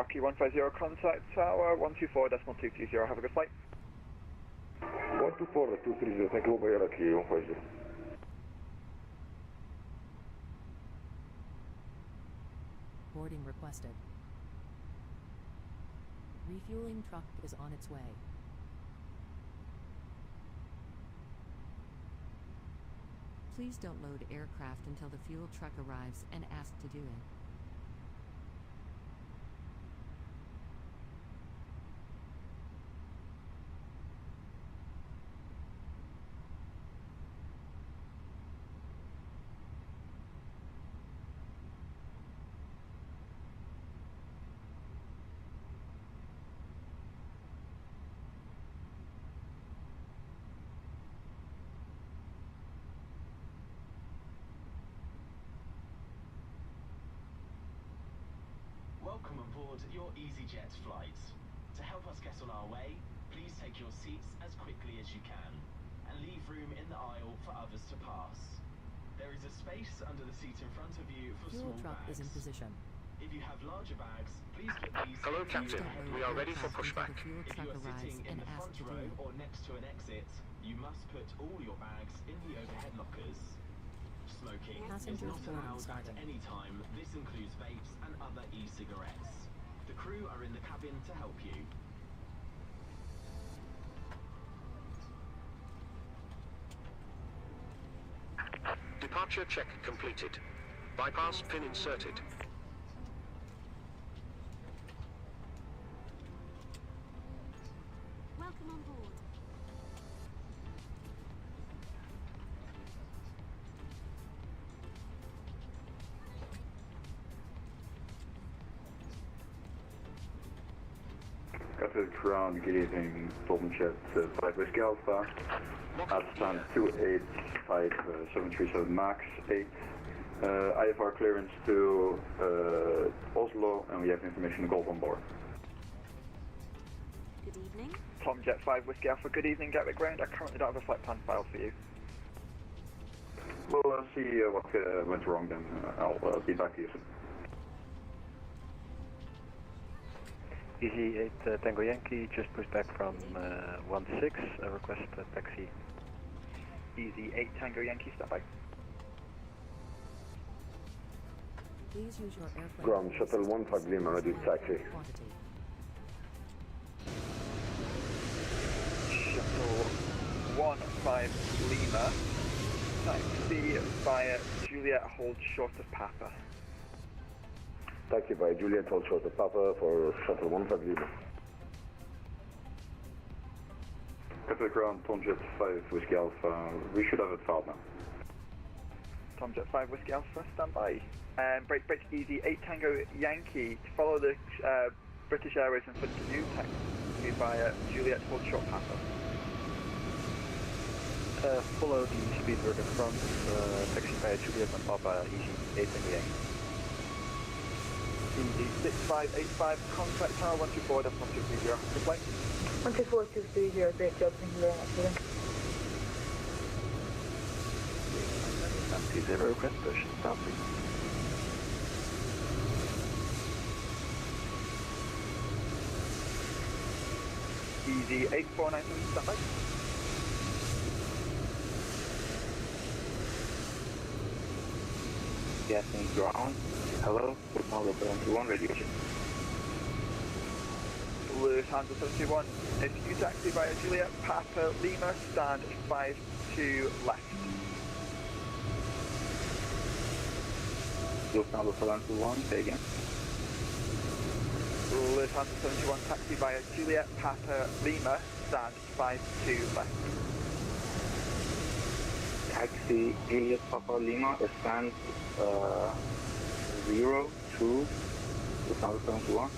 Yankee 150, contact tower 124.230, have a good flight. 124.230, thank you, Yankee 150. Boarding requested. Refueling truck is on its way. Please don't load aircraft until the fuel truck arrives and ask to do it. Welcome aboard your EasyJet flight. To help us get on our way, please take your seats as quickly as you can and leave room in the aisle for others to pass. There is a space under the seat in front of you for small Fuel truck bags. is in position. If you have larger bags, please put these... Hello, Captain. We are ready for pushback. If you are sitting in the front row or next to an exit, you must put all your bags in the overhead lockers. Smoking is not allowed at any time. This includes vapes and other e-cigarettes. The crew are in the cabin to help you. Departure check completed. Bypass pin inserted. Welcome on board. Gatwick ground, good evening, London Jet 5 Whiskey Alpha, at stand 285-737 MAX 8, IFR clearance to Oslo, and we have information Golf on board. Good evening. Tom Jet 5 Whiskey Alpha, good evening, Gatwick ground. I currently don't have a flight plan file for you. We'll see what went wrong then. I'll be back to you soon. Easy 8 Tango Yankee, just pushed back from 16, request taxi. Easy 8 Tango Yankee, stand by. Please use your airplane. Ground shuttle 15 Lima, ready to taxi. Quantity. Shuttle 15 Lima, taxi via Juliet, hold short of Papa. Taxi by Juliet, hold short of Papa for shuttle 15 Lima. Gatwick ground, Tom Jet 5 Whiskey Alpha, we should have it filed now. Tom Jet 5 Whiskey Alpha, stand by. Break Easy 8 Tango Yankee, to follow the British Airways in front of you, taxi via Juliet, hold short Papa. Follow the speedbird in front, taxi via Juliet and Papa, Easy 8 Tango Yankee. Easy 6585, contact tower 124.130, good flight. 124.230, great job, thank you very much for that. Empty 0 request push, stop please. Easy 8493, stand by. Getting ground. Hello, good morning, 71 radiation. Lufthansa 71, if you taxi via Juliet, Papa, Lima, stand 52 left. Lufthansa 71, say again. Lufthansa 71, taxi via Juliet, Papa, Lima, stand 52 left. Taxi Juliet Papa Lima, stand 02, Lufthansa 71.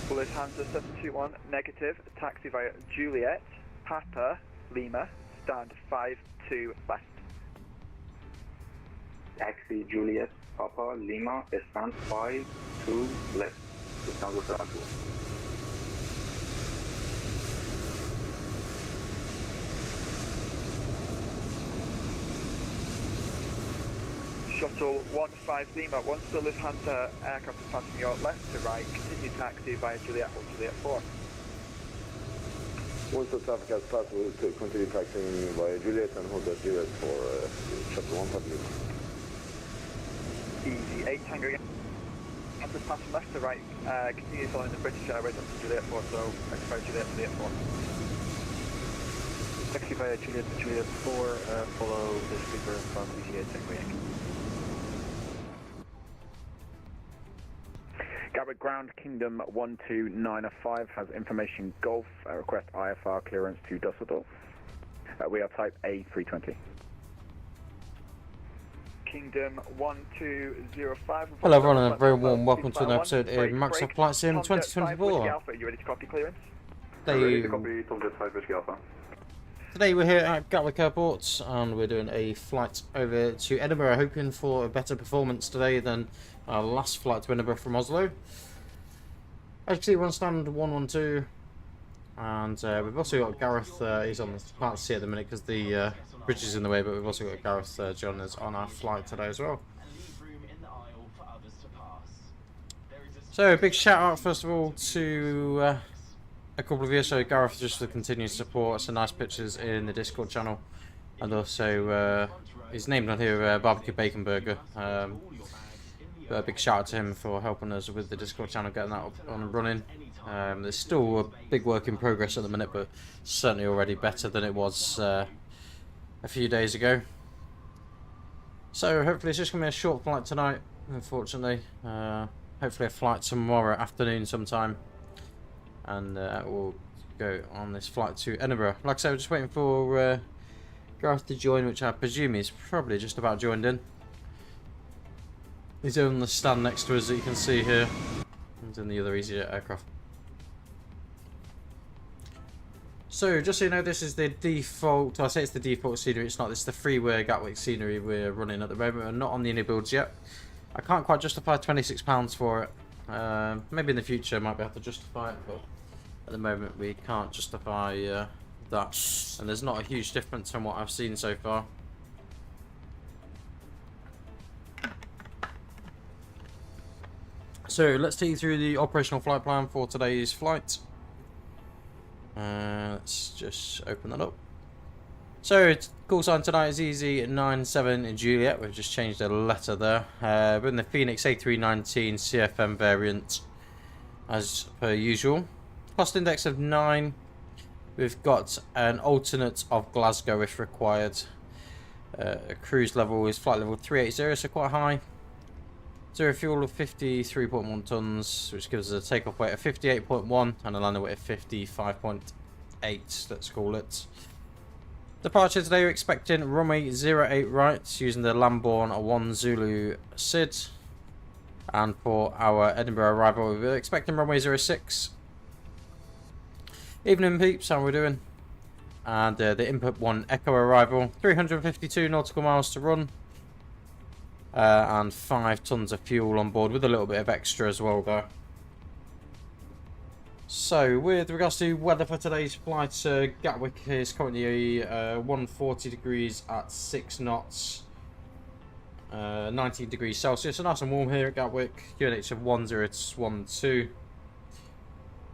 Lufthansa 721, negative, taxi via Juliet, Papa, Lima, stand 52 left. Taxi Juliet Papa Lima, stand 52 left, Lufthansa 71. Bristol 15 Lima, once the Lufthansa aircraft is passing your left to right, continue taxi via Juliet or Juliet 4. Once the traffic has passed, we'll continue taxiing via Juliet and hold at Juliet for chapter 1 for Easy 8 Tango Yankee. After passing left to right, continue following the British Airways up to Juliet 4, so exit via Juliet 4. Taxi via Juliet to Juliet 4, follow the sleeper from EasyJet Tango Yankee. Gatwick Ground, Kingdom 12905 has information Golf, request IFR clearance to Dusseldorf. We are type A320. Kingdom 1205. Hello everyone and a very warm welcome to an episode of MSFS Flight Sim 2024. Are you ready to copy clearance? Ready to copy Tomjet 5 Whiskey Alpha. Today we're here at Gatwick Airport and we're doing a flight over to Edinburgh, hoping for a better performance today than our last flight to Edinburgh from Oslo. As you can see, we're on stand 112, and we've also got Gareth. He's on the can't see at the minute because the bridge is in the way, but we've also got Gareth John is on our flight today as well. So a big shout out first of all to a couple of you. So Gareth, just for continued support, some nice pictures in the Discord channel, and also his named on here Barbecue Bacon Burger. But a big shout out to him for helping us with the Discord channel, getting that up and running. There's still a big work in progress at the minute, but certainly already better than it was a few days ago. So hopefully it's just going to be a short flight tonight, unfortunately. Hopefully a flight tomorrow afternoon sometime. And we'll go on this flight to Edinburgh. Like I said, we're just waiting for Gareth to join, which I presume he's probably just about joined in. He's on the stand next to us that you can see here. He's in the other EasyJet aircraft. So, just so you know, this is the default, I say it's the default scenery, it's not, this is the freeware Gatwick scenery we're running at the moment. We're not on the new builds yet. I can't quite justify £26 for it. Maybe in the future I might be able to justify it, but at the moment we can't justify that. And there's not a huge difference from what I've seen so far. So let's take you through the operational flight plan for today's flight. Let's just open that up. So call sign tonight is EZ97 in Juliet. We've just changed a letter there. We're in the Phoenix A319 CFM variant as per usual. Cost index of 9. We've got an alternate of Glasgow if required. Cruise level is flight level 380, so quite high. Zero fuel of 53.1 tons, which gives us a takeoff weight of 58.1 and a landing weight of 55.8, let's call it. Departure today, we're expecting runway 08 right, using the Lambourne 1 Zulu SID. And for our Edinburgh arrival, we're expecting runway 06. Evening peeps, how are we doing? And the input 1 Echo arrival, 352 nautical miles to run. And 5 tons of fuel on board with a little bit of extra as well there. So with regards to weather for today's flight, Gatwick is currently 140 degrees at 6 knots, 19 degrees Celsius, so nice and warm here at Gatwick. QNH of 1012.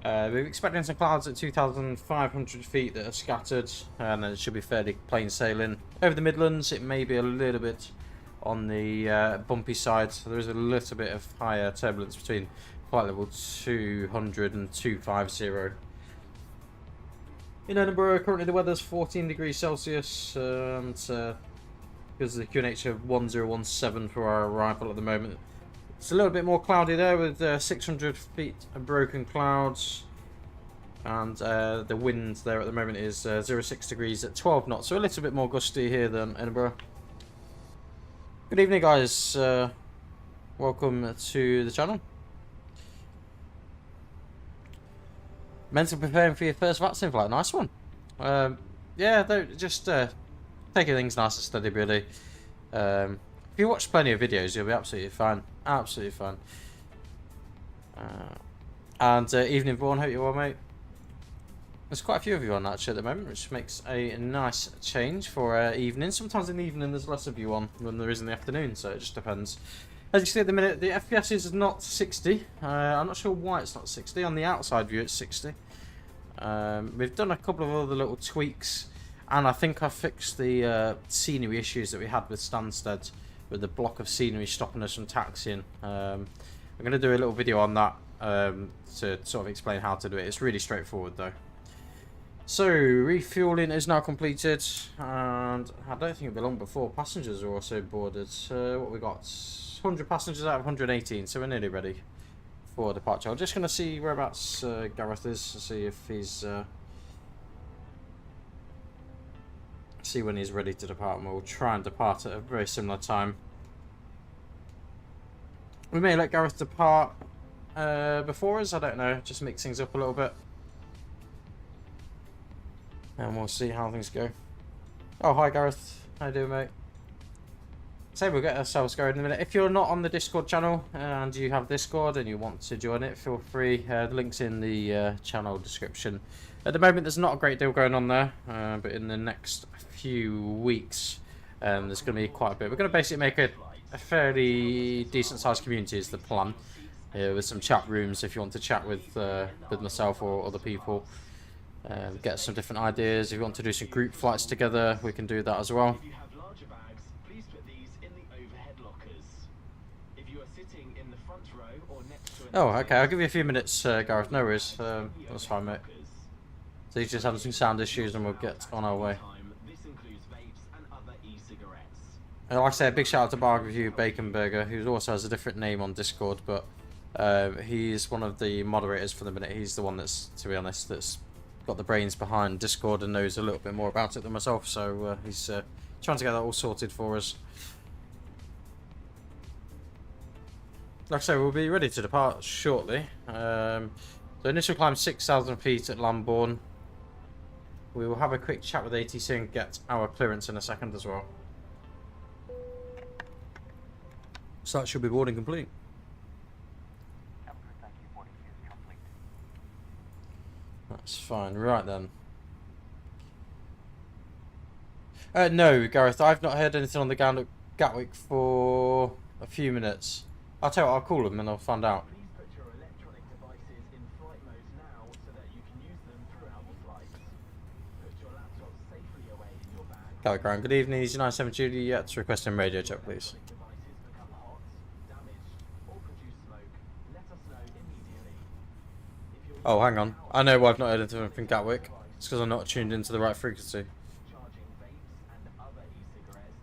We're expecting some clouds at 2,500 feet that are scattered, and then it should be fairly plain sailing. Over the Midlands it may be a little bit on the bumpy side, so there is a little bit of higher turbulence between flight level 200 and 250. In Edinburgh, currently the weather's 14 degrees Celsius, and because of the QNH of 1017 for our arrival at the moment. It's a little bit more cloudy there with 600 feet of broken clouds, and the wind there at the moment is 06 degrees at 12 knots, so a little bit more gusty here than Edinburgh. Good evening guys, welcome to the channel. Mentally preparing for your first VATSIM flight, nice one. Yeah, just taking things nice and steady really. If you watch plenty of videos you'll be absolutely fine, absolutely fine. And evening Vaughan, hope you're well mate. There's quite a few of you on actually at the moment, which makes a nice change for evening. Sometimes in the evening there's less of you on than there is in the afternoon, so it just depends. As you see at the minute, the FPS is not 60. I'm not sure why it's not 60. On the outside view it's 60. We've done a couple of other little tweaks, and I think I fixed the scenery issues that we had with Stansted, with the block of scenery stopping us from taxiing. I'm going to do a little video on that to sort of explain how to do it. It's really straightforward though. So, refueling is now completed, and I don't think it'll be long before passengers are also boarded. What we got? 100 passengers out of 118, so we're nearly ready for departure. I'm just going to see whereabouts Gareth is, to see if he's... see when he's ready to depart, and we'll try and depart at a very similar time. We may let Gareth depart before us, I don't know, just mix things up a little bit. And we'll see how things go. Oh, hi Gareth. How you doing, mate? So we'll get ourselves going in a minute. If you're not on the Discord channel and you have Discord and you want to join it, feel free. The link's in the channel description. At the moment, there's not a great deal going on there, but in the next few weeks, there's going to be quite a bit. We're going to basically make a fairly decent-sized community is the plan, with some chat rooms if you want to chat with myself or other people. Get some different ideas. If you want to do some group flights together, we can do that as well. Oh, okay. I'll give you a few minutes, Gareth. No worries. That's fine, mate. So he's just having some sound issues, and we'll get on our way. And like I say, a big shout out to Barbecue Bacon Burger, who also has a different name on Discord, but he's one of the moderators for the minute. He's the one that's, to be honest, that's got the brains behind Discord and knows a little bit more about it than myself, so he's trying to get that all sorted for us. Like I say, we'll be ready to depart shortly. The initial climb 6,000 feet at Lambourne. We will have a quick chat with ATC and get our clearance in a second as well. So that should be boarding complete. That's fine. Right then. No, Gareth, I've not heard anything on the Gatwick for a few minutes. I'll tell you what, I'll call them and I'll find out. Please put your electronic devices in flight mode now so that you can use them throughout the flight. Put your laptop safely away in your bag. Gatwick Ground, good evening. EasyJet Juliet, requesting radio check, please. Oh, hang on. I know why I've not heard anything from Gatwick. It's because I'm not tuned into the right frequency.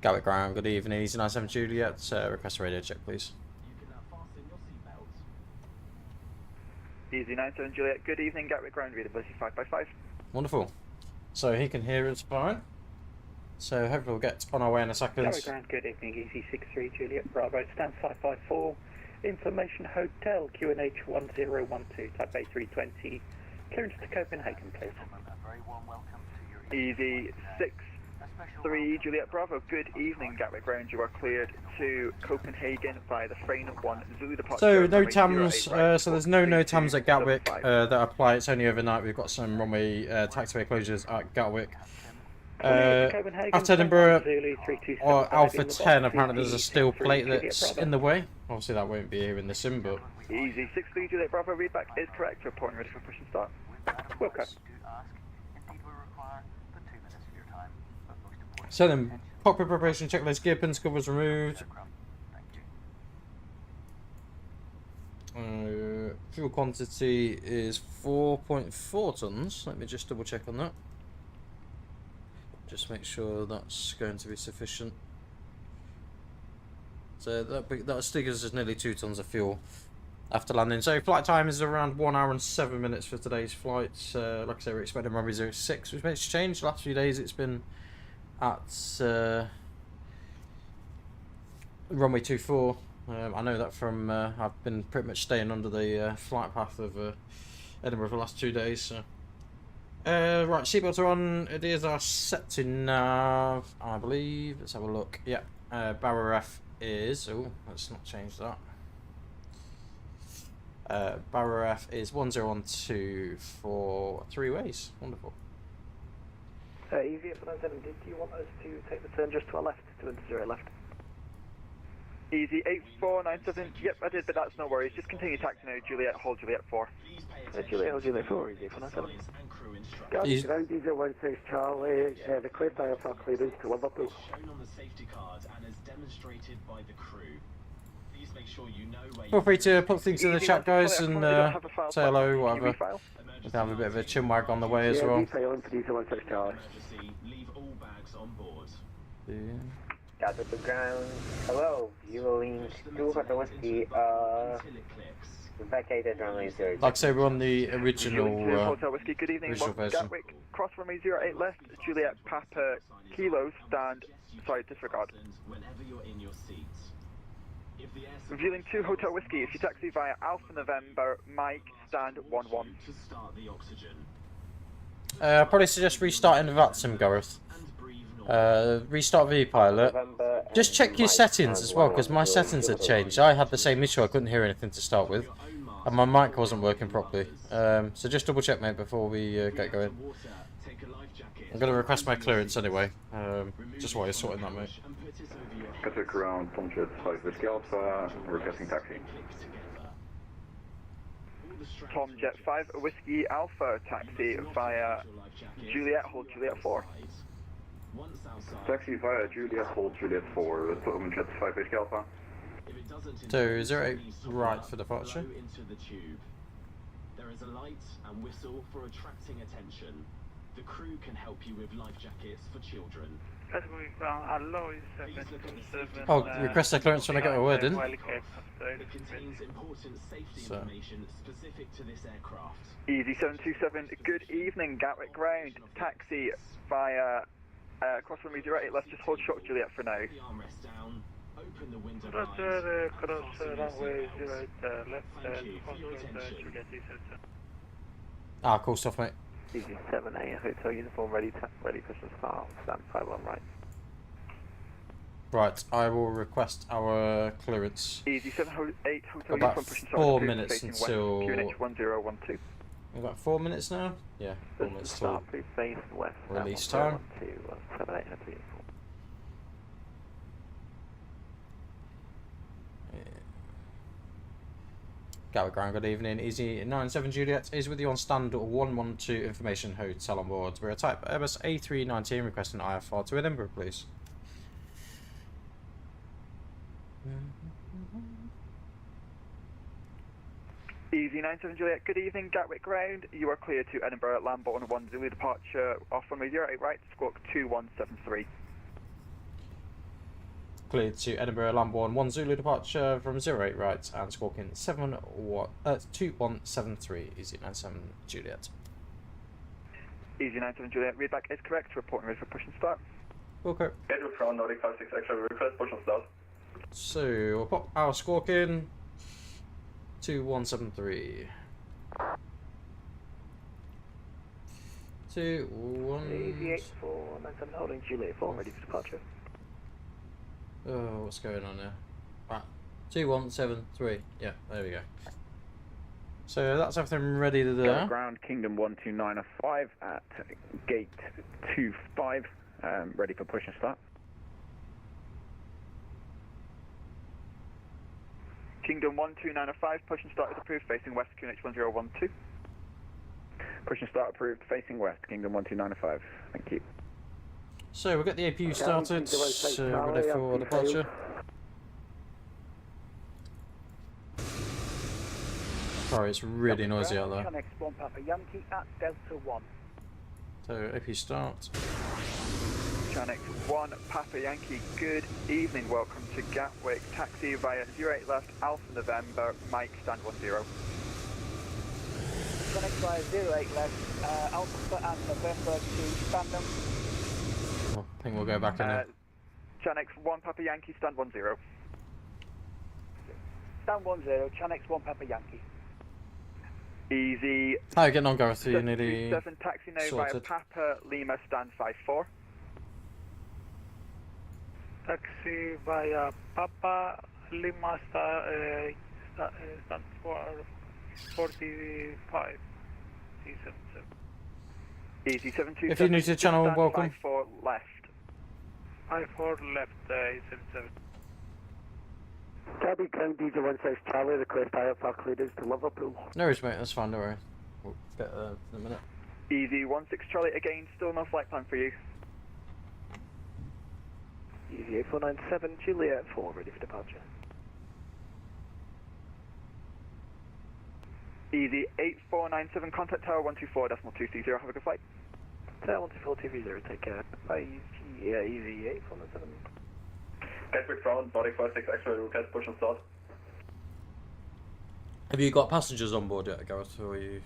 Gatwick Ground, good evening. EasyJet Juliet, request a radio check, please. EasyJet Juliet, good evening. Gatwick Ground, readability 5x5. Wonderful. So he can hear us fine. So hopefully we'll get on our way in a second. Gatwick Ground, good evening. EC63 Juliet Bravo, stand 554. Information Hotel, QNH 1012, type A320. Clearance to Copenhagen, please. Easy 63 Juliet Bravo, good evening. Gatwick Ground, you are cleared to Copenhagen by the Frame 1 Zulu departure. So no TAMs, so there's no TAMs at Gatwick that apply. It's only overnight. We've got some runway taxiway closures at Gatwick. After Edinburgh, or Alpha 10, apparently there's a steel plate that's in the way. Obviously that won't be here in the sim, but... Easy 63 Juliet Bravo, readback is correct. Reporting ready for push and start. Welcome. So then, cockpit preparation checklist, gear pins, covers removed. Fuel quantity is 4.4 tons. Let me just double check on that. Just make sure that's going to be sufficient. So that stickers is nearly 2 tons of fuel after landing. So flight time is around 1 hour and 7 minutes for today's flight. Like I say, we're expecting runway 06, which makes change. The last few days it's been at runway 24. I know that from I've been pretty much staying under the flight path of Edinburgh for the last 2 days. So. Right, seatbelts are on. It is our set to nav, I believe. Let's have a look. Yeah, Barra F is. Oh, let's not change that. Barrow F is 1012 for 3 ways. Wonderful. Easy at 97, did you want us to take the turn just to our left, to enter 0 left? Easy 8497, yep I did, but that's no worries, just continue taxi now, Juliet, hold Juliet 4. Juliet, hold Juliet 4, easy 497. Guys, ground diesel 16 Charlie, request IFR clearance to Liverpool. Shown on the safety card and as demonstrated by the crew. Please make sure you know where Feel free to put things in the chat, guys, and say hello, whatever. We can have a bit of a chinwag on the way as well. leave all bags on board. Gatwick ground. Hello, viewing 2 Hotel Whiskey, vacated runway 0. Like I say, we're on the original, Hotel Whiskey, good evening, original version. Gatwick, cross runway 08 left, Juliet, Papa, Kilo, stand, sorry, disregard. Whenever you're in your seats. Revealing 2 Hotel Whiskey, if you taxi via Alpha November, Mike, stand 11. To start the oxygen. I probably suggest restarting the VATSIM, Gareth. Restart V-Pilot. Just check your settings as well, because my settings had changed. I had the same issue, I couldn't hear anything to start with. And my mic wasn't working properly. So just double check, mate, before we get going. I'm going to request my clearance anyway, just while you're sorting that, mate. Gatwick ground, Tomjet 5 Whiskey Alpha, requesting taxi. Tomjet 5 Whiskey Alpha, taxi via Juliet, hold Juliet 4. Taxi via Juliet, hold Juliet 4, Tomjet 5 Whiskey Alpha. So 08 right for departure. There is a light and whistle for attracting attention. The crew can help you with life jackets for children. Oh, request a clearance when I get a word in. It contains important safety information specific to this aircraft. Easy 727, good evening, Gatwick ground, taxi via cross runway 08 left, just hold short Juliet for now. The armrest down, open the window cross runway 08 left, Ah, cool stuff, mate. Easy 7A, hotel uniform ready for some start, stand 51 right. Right, I will request our clearance. Easy 78, hotel about uniform pushing 4 minutes until... QNH 1012. About 4 minutes now? Yeah, 4 minutes till face west, release time. 78 hotel uniform. Gatwick ground, good evening. Easy 97 Juliet is with you on stand 112 information hotel on board. We're a type Airbus A319 requesting IFR to Edinburgh, please. Easy 97 Juliet, good evening, Gatwick ground. You are clear to Edinburgh, Lambert on 1 Zulu departure off runway 08 right, squawk 2173. Cleared to Edinburgh, Lambert 1 Zulu departure from 08 right and squawking 2173. Easy 97 Juliet. Easy 97 Juliet, readback is correct, reporting ready for push and start. Okay. Edinburgh ground, Nordic 56 extra, request push and start. So, we'll pop our squawk in. 2173. 2-1... holding Juliet 4 ready for departure. Oh, what's going on there? Right, 2173. Yeah, there we go. So that's everything ready to do. Ground Kingdom 1295 at gate 25, ready for push and start. Kingdom 1295, push and start is approved, facing west, QNH 1012. Push and start approved, facing west, Kingdom 1295. Thank you. So we'll get the APU started, ready for departure. Sorry, it's really noisy out there. Connex 1 Papa Yankee at Delta 1. So APU start. Chanex 1 Papa Yankee, good evening, welcome to Gatwick, taxi via 08 left, Alpha November, Mike, stand 10. Chanex via 08 left, Alpha and November to Standam. I think we'll go back in there. Chanex 1 Papa Yankee, stand 10. Stand 10, Chanex 1 Papa Yankee. Easy. How are you getting on, Gareth? Are you nearly 7 taxi now sorted? via Papa Lima, stand 54. Taxi via Papa Lima, stand 4. 45. Easy 727. If you're new to the channel, stand welcome. 54 left. I4 left, 877. Tabby Ground EasyJet Charlie, request IFR clearance to Liverpool. No worries, mate, that's fine, don't worry. We'll get there in a minute. Easy 16 Charlie, again, still no flight plan for you. Easy 8497 Juliet 4, ready for departure. Easy 8497, contact tower 124.230, have a good flight. Tower 124.230, take care. Bye, easy 8497. Gatwick ground, body 46, X-ray, request push and start. Have you got passengers on board yet, Gareth, or are you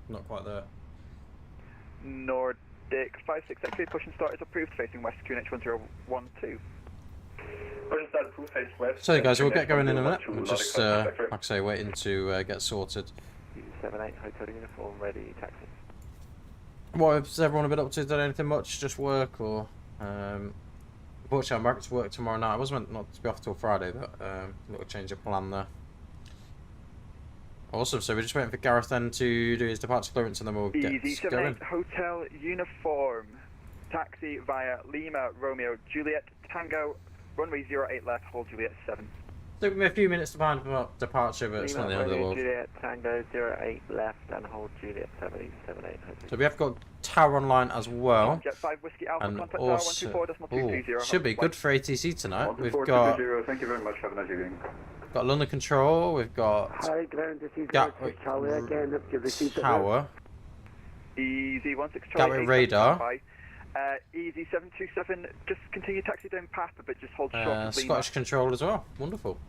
not quite there? Nordic 56 X-ray, push and start is approved, facing west, QNH 1012. Push and start approved, face west. So guys, we'll get going in a minute. We're just, like I say, waiting to get sorted. 78 Hotel Uniform, ready, taxi. What has everyone been up to? Done anything much? Just work, or unfortunately I'm back to work tomorrow night. I was meant not to be off till Friday, but a little change of plan there. Awesome, so we're just waiting for Gareth then to do his departure clearance and then we'll get Easy going. 78 Hotel Uniform, taxi via Lima Romeo Juliet Tango, runway 08 left, hold Juliet 7. Took me a few minutes to find departure, but it's not the end of the world. Juliet Tango 08 left and hold Juliet 78. So we have got tower online as well. Jet 5 Whiskey Alpha, And contact also, tower 124.230. should be good for ATC tonight. We've 124.230, thank you very much, have a nice evening. got London Control, we've got High ground, this is Gatwick Charlie again, if you received Tower, Easy 16 Charlie. Gatwick Radar, Easy 727, just continue taxi down Papa, but just hold short of Lima. Scottish Control as well. Wonderful.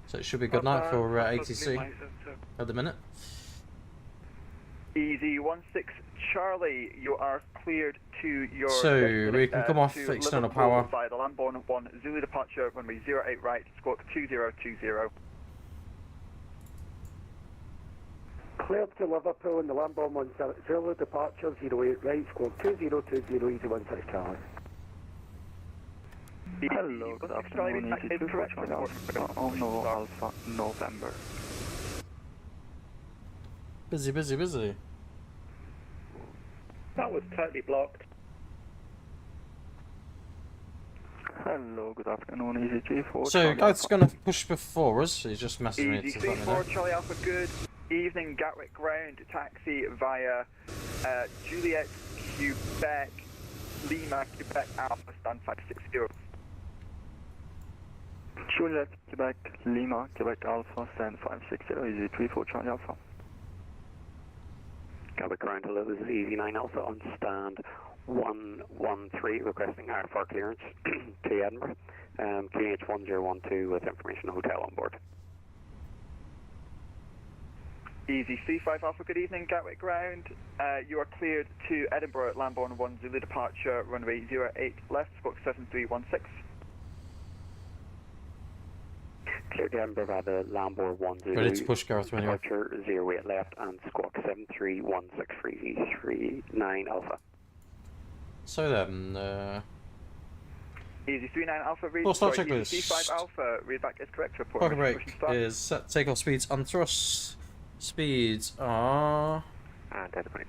So it should be a good night for ATC at the minute. Easy 16 Charlie, you are cleared to your So we can come off to external Liverpool power. by the Lamborn 1 Zulu departure, runway 08 right, squawk 2020. Cleared to Liverpool in the Lamborn 1 Zulu departure 08 right, squawk 2020, Easy 16 Charlie. Hello, good afternoon, no Alpha November. Busy. That was totally blocked. Hello, good afternoon, EasyJet. So Gareth's going to push before us. He's just messaging me Easy to let me know. 34 Charlie Alpha, good evening, Gatwick ground, taxi via Juliet, Quebec, Lima, Quebec Alpha, stand 560. Juliet, Quebec, Lima, Quebec Alpha, stand 560, EasyJet Charlie Alpha. Gatwick ground, hello, this is Easy 9 Alpha on stand 113, requesting IFR clearance to Edinburgh, QH 1012 with information hotel on board. Easy 35 Alpha, good evening, Gatwick ground. You are cleared to Edinburgh at Lamborn 1 Zulu departure, runway 08 left, squawk 7316. Cleared to Edinburgh via the Lamborn 1 Zulu. Ready to push Gareth when you are. Departure 08 left and squawk 7316 for Easy 39 Alpha. So then, Easy 39 Alpha, read. Full start sorry, checklist. Easy 5 Alpha, read back is correct, report. parking brake is set. Takeoff speeds and thrusts. Speeds are. And Edinburgh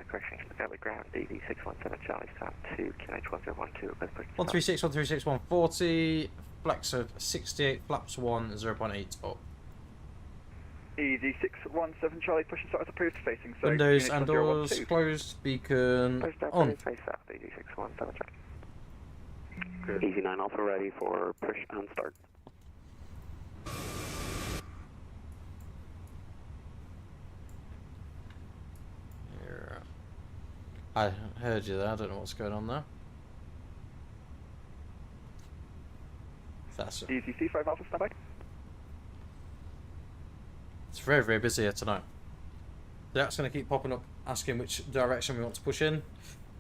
correction, Gatwick ground, DD 617 Charlie, start 2, QH 1012, 136, 136, 140. Flex of 68, flaps 1, 0.8 up. Easy 617 Charlie, push and start as approved, facing so Windows QNH and doors 1012. closed. Beacon on. Face south, DD 617 Charlie. Easy 9 Alpha ready for push and start. Here. I heard you there. I don't know what's going on there. That's it. Easy C5 Alpha, stand by. It's very, very busy here tonight. That's going to keep popping up, asking which direction we want to push in.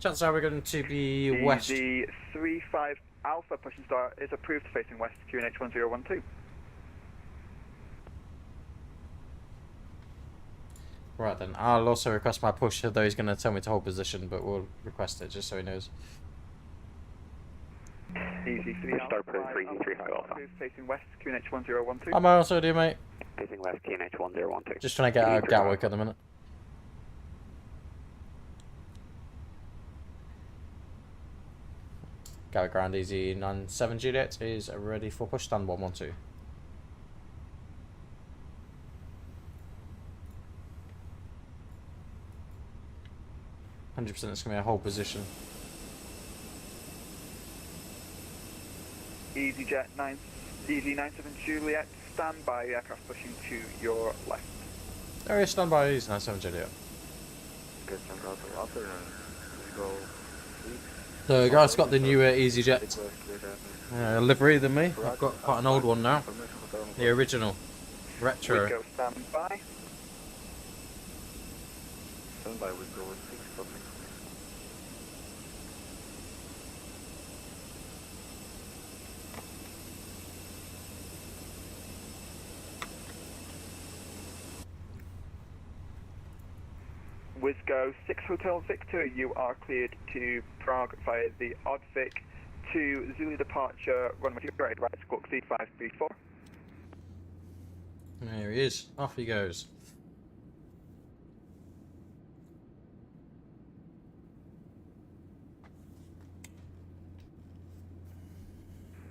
Chances are we're going to be west. Easy 35 Alpha, push and start is approved, facing west, QNH 1012. Right then, I'll also request my push, although he's going to tell me to hold position, but we'll request it just so he knows. Easy 3 Alpha, start for 3 High Alpha. facing west, QNH 1012. I'm also do, mate. Facing west, QNH 1012. Just trying to get out of Gatwick at the minute. Gatwick ground EZ97 Juliet is ready for push, stand 112. 100% it's going to be a whole position. EasyJet EZ97 Juliet, stand by, aircraft pushing to your left. There is stand by EZ97 Juliet. The guy's got the newer EasyJet livery than me. I've got quite an old one now. The original. Retro. We go stand by. Stand by, we go with 6 topics. Wizgo 6 Hotel Victor, you are cleared to Prague via the Oddvic to Zulu departure, runway right, squawk 3534. There he is. Off he goes.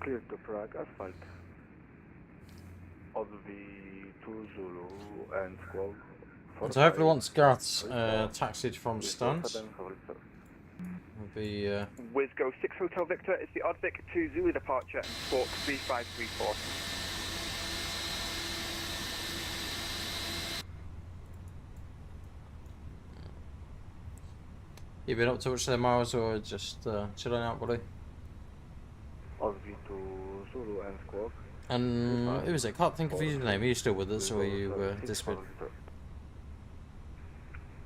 Clear to Prague asphalt. Oddvic to Zulu and squawk. So hopefully once Garth's taxied from stand, will be... Wizgo 6 Hotel Victor, it's the Oddvic to Zulu departure and squawk 3534. You been up to much of the miles or just chilling out, buddy? Oddvic to Zulu and squawk. And who is it? Can't think of his name. Are you still with us or are you disappeared?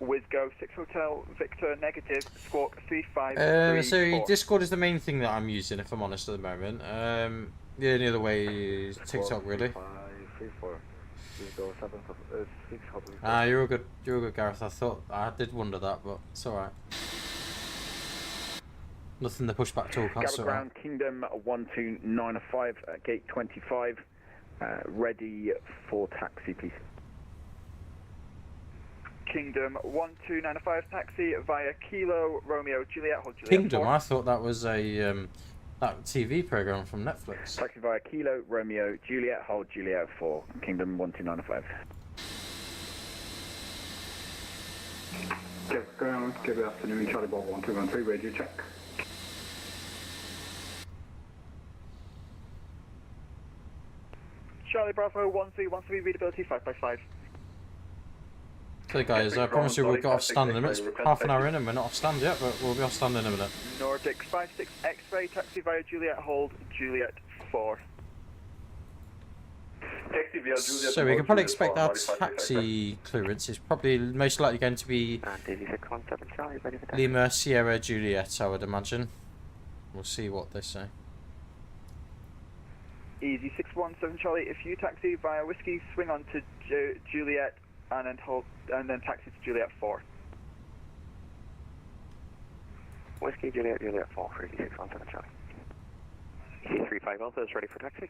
Wizgo 6 Hotel Victor negative squawk 3534. So Discord is the main thing that I'm using, if I'm honest at the moment. The only other way is TikTok, really. Ah, you're all good. You're all good, Gareth. I did wonder that, but it's all right. Nothing to push back to. Gatwick ground Kingdom 1295 gate 25, ready for taxi, please. Kingdom 1295 taxi via Kilo Romeo Juliet hold Juliet Kingdom? 4. I thought that was a that TV program from Netflix. Taxi via Kilo Romeo Juliet hold Juliet 4, Kingdom 1295. Gatwick ground, good afternoon, Charlie Bob 1213, radio check. Charlie Bravo 1313, readability 5x5. So guys, I promise you we've got off stand limits. Half an hour in and we're not off stand yet, but we'll be off stand in a minute. Nordic 56 X-ray, taxi via Juliet, hold Juliet 4. Taxi via Juliet. So we can probably expect our taxi clearance is probably most likely going to be Lima Sierra Juliet, I would imagine. We'll see what they say. Easy 617 Charlie, if you taxi via Whiskey, swing on to Juliet and then hold and then taxi to Juliet 4. Whiskey Juliet 4 for 617 Charlie. EC35 Alpha is ready for taxi.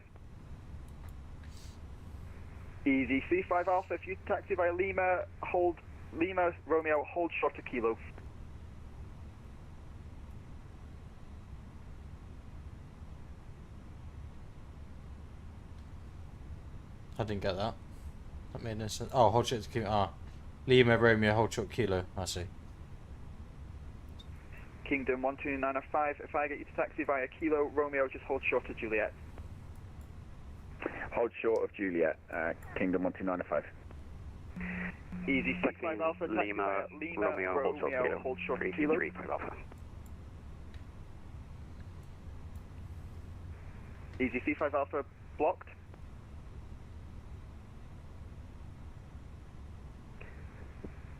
Easy C5 Alpha, if you taxi via Lima, hold Lima Romeo, hold short to Kilo. I didn't get that. That made no sense. Oh, hold short to Kilo. Ah, Lima Romeo, hold short Kilo. I see. Kingdom 12905, if I get you to taxi via Kilo Romeo, just hold short to Juliet. Hold short of Juliet, Kingdom 1295. Easy 65 Alpha, taxi Lima, Lima Romeo, hold short to Kilo. 35 Alpha. Easy C5 Alpha, blocked.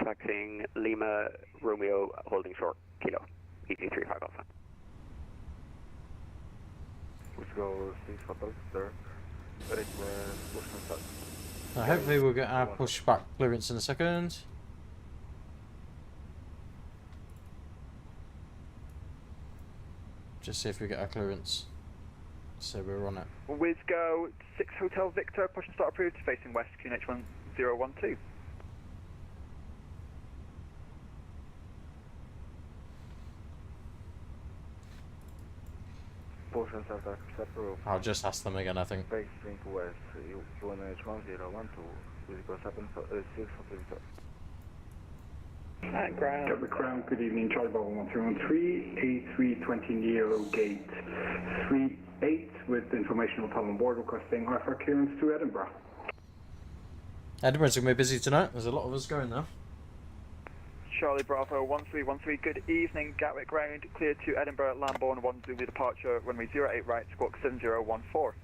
Taxiing Lima Romeo, holding short Kilo. EC35 Alpha. Let's go 6 hotels there. Hopefully we'll get our pushback clearance in a second. Just see if we get our clearance. So we're on it. Wizgo 6 Hotel Victor, push and start approved, facing west, QNH 1012. Push and start approved. I'll just ask them again, I think. Facing west, QNH 1012, Wizgo 6 Hotel Victor. At ground. Gatwick ground, good evening, Charlie Bravo 1313, A320 Neo Gate 38 with information hotel on board requesting IFR clearance to Edinburgh. Edinburgh's going to be busy tonight. There's a lot of us going there. Charlie Bravo 1313, good evening, Gatwick ground, clear to Edinburgh, Lambourne 1 Zulu departure, runway 08 right, squawk 7014.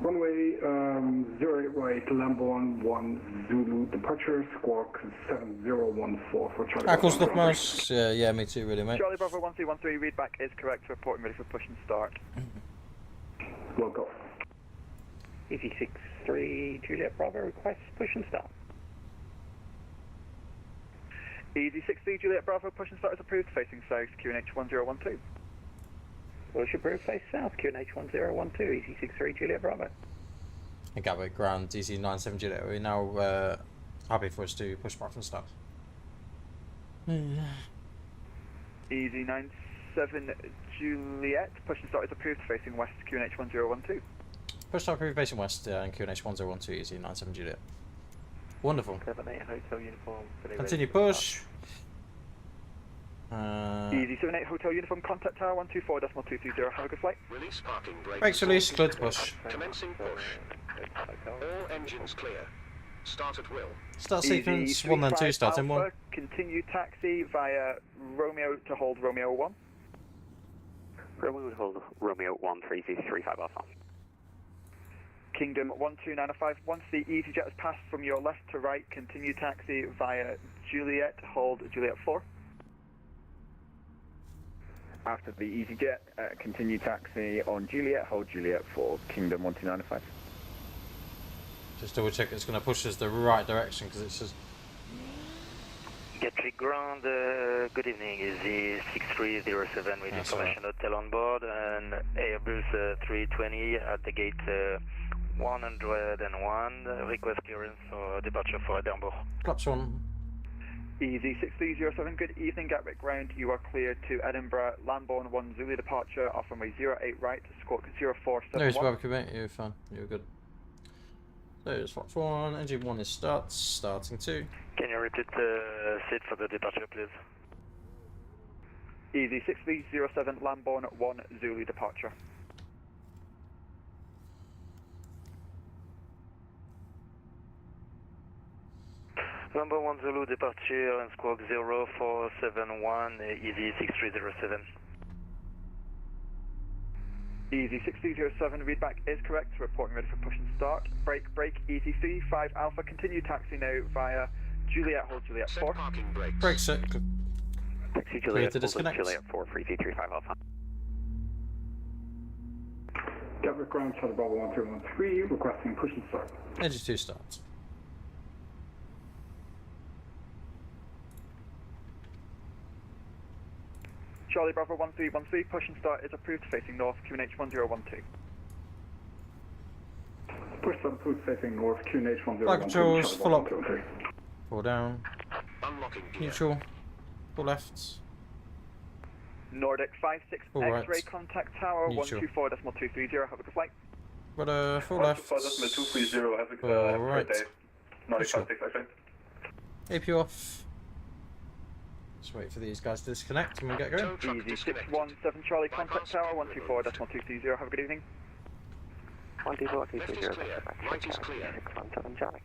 Runway 08 right, Lambourne 1 Zulu departure, squawk 7014 for Charlie Cool Bravo. stuff, Mouse. Yeah, me too, really, mate. Charlie Bravo 1313, readback is correct, reporting ready for push and start. We'll go. EasyJet Juliet Bravo requests push and start. EasyJet Juliet Bravo, push and start is approved, facing south, QNH 1012. Push approved, face south, QNH 1012, EasyJet Juliet Bravo. And Gatwick ground, DC97 Juliet. We're now happy for us to push back from start. Easy 97 Juliet, push and start is approved, facing west, QNH 1012. Push start approved, facing west, and QNH 1012, easy 97 Juliet. Wonderful. 78 Hotel Uniform. Continue push. Easy 78 Hotel Uniform, contact tower 124.230, have a good flight. Release parking brake. Brakes released, clear to push. Commencing push. All engines clear. Start at will. Start sequence 1 then 2, starting 1. Continue taxi via Romeo to hold Romeo 1. Romeo would hold Romeo 1 for EasyJet Alpha. Kingdom 12905, once the EasyJet has passed from your left to right, continue taxi via Juliet, hold Juliet 4. After the EasyJet, continue taxi on Juliet, hold Juliet 4, Kingdom 12905. Just double check it's going to push us the right direction because it's just. Gatwick ground, good evening, Easy 6307 with information hotel on board and Airbus A319 at the gate 101, request clearance for departure for Edinburgh. Claps 1. Easy 6307, good evening, Gatwick ground, you are clear to Edinburgh, Lambourne 1 Zulu departure, off runway 08 right, squawk 0471. No, it's barbecue, mate, you're fine, you're good. So it's Fox 1, engine 1 is starting 2. Can you repeat the seat for the departure, please? Easy 6307, Lambourne 1 Zulu departure. Lambourne 1 Zulu departure and squawk 0471, Easy 6307. Easy 6307, readback is correct, reporting ready for push and start. Brake, Easy 35 Alpha, continue taxi now via Juliet, hold Juliet 4. Brake set. Taxi Clear Juliet, to disconnect. Juliet 4 for EasyJet Alpha. Gatwick ground, Charlie Bravo 1313, requesting push and start. Engine 2 starts. Charlie Bravo 1313, push and start is approved, facing north, QNH 1012. Push start approved, facing north, QNH 1012. Flight controls, full up. 123. Pull down. Unlocking gear. Neutral. Pull left. Nordic 56 Full right. X-ray contact tower Neutral. 124.230, have a good flight. Rudder, full left. 230, have a Full right. day. Nordic Neutral. 56 X-ray. AP off. Just wait for these guys to disconnect and we'll get going. Easy 617 Charlie, contact tower 124.230, have a good evening. 124.230, Right is clear. 617 Charlie.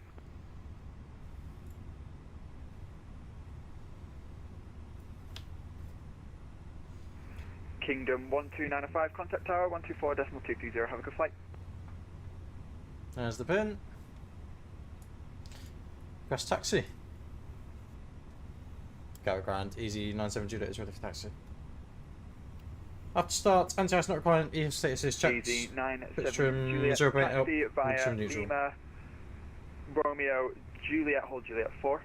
Kingdom 12905, contact tower 124.230, have a good flight. There's the pin. Press taxi. Gatwick ground, easy 97 Juliet is ready for taxi. After start, anti-ice not required, EF status is checked. Easy 97 Trim Juliet, 0.8 taxi via trim neutral. Lima, Romeo, Juliet, hold Juliet 4.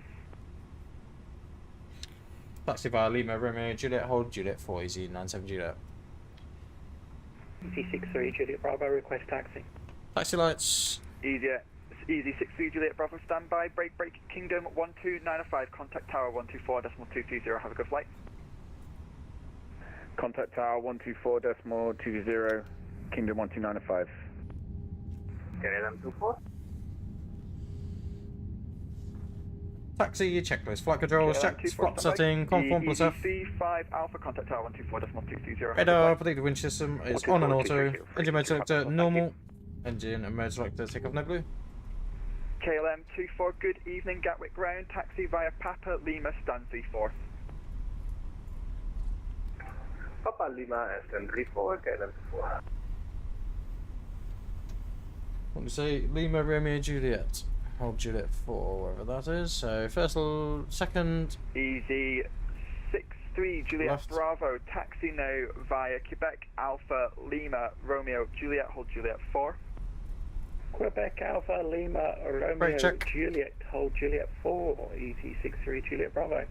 Taxi via Lima, Romeo, Juliet, hold Juliet 4, Easy 97 Juliet. Easy 63 Juliet Bravo, request taxi. Taxi lights. Easy 63 Juliet Bravo, standby. Break, Kingdom 12905, contact tower 124.230. Have a good flight. Contact tower 124.230, Kingdom 12905. KLM 24. Taxi checklist, flight controls, check, spot setting, conform plus F. C5 Alpha, contact tower 124.230. Radar, predictive wind system is on and auto. Engine mode selector, normal. Engine and mode selector, takeoff no blue. KLM 24, good evening, Gatwick ground, taxi via Papa Lima, stand 34. Papa Lima, stand 34, KLM 24. What do you say? Lima, Romeo, Juliet. Hold Juliet 4, wherever that is. So, second. Easy 63 Juliet left. Bravo, taxi now via Quebec Alpha Lima, Romeo, Juliet, hold Juliet 4. Quebec Alpha Lima Romeo Juliet, hold Juliet 4, Easy 63 Juliet Bravo.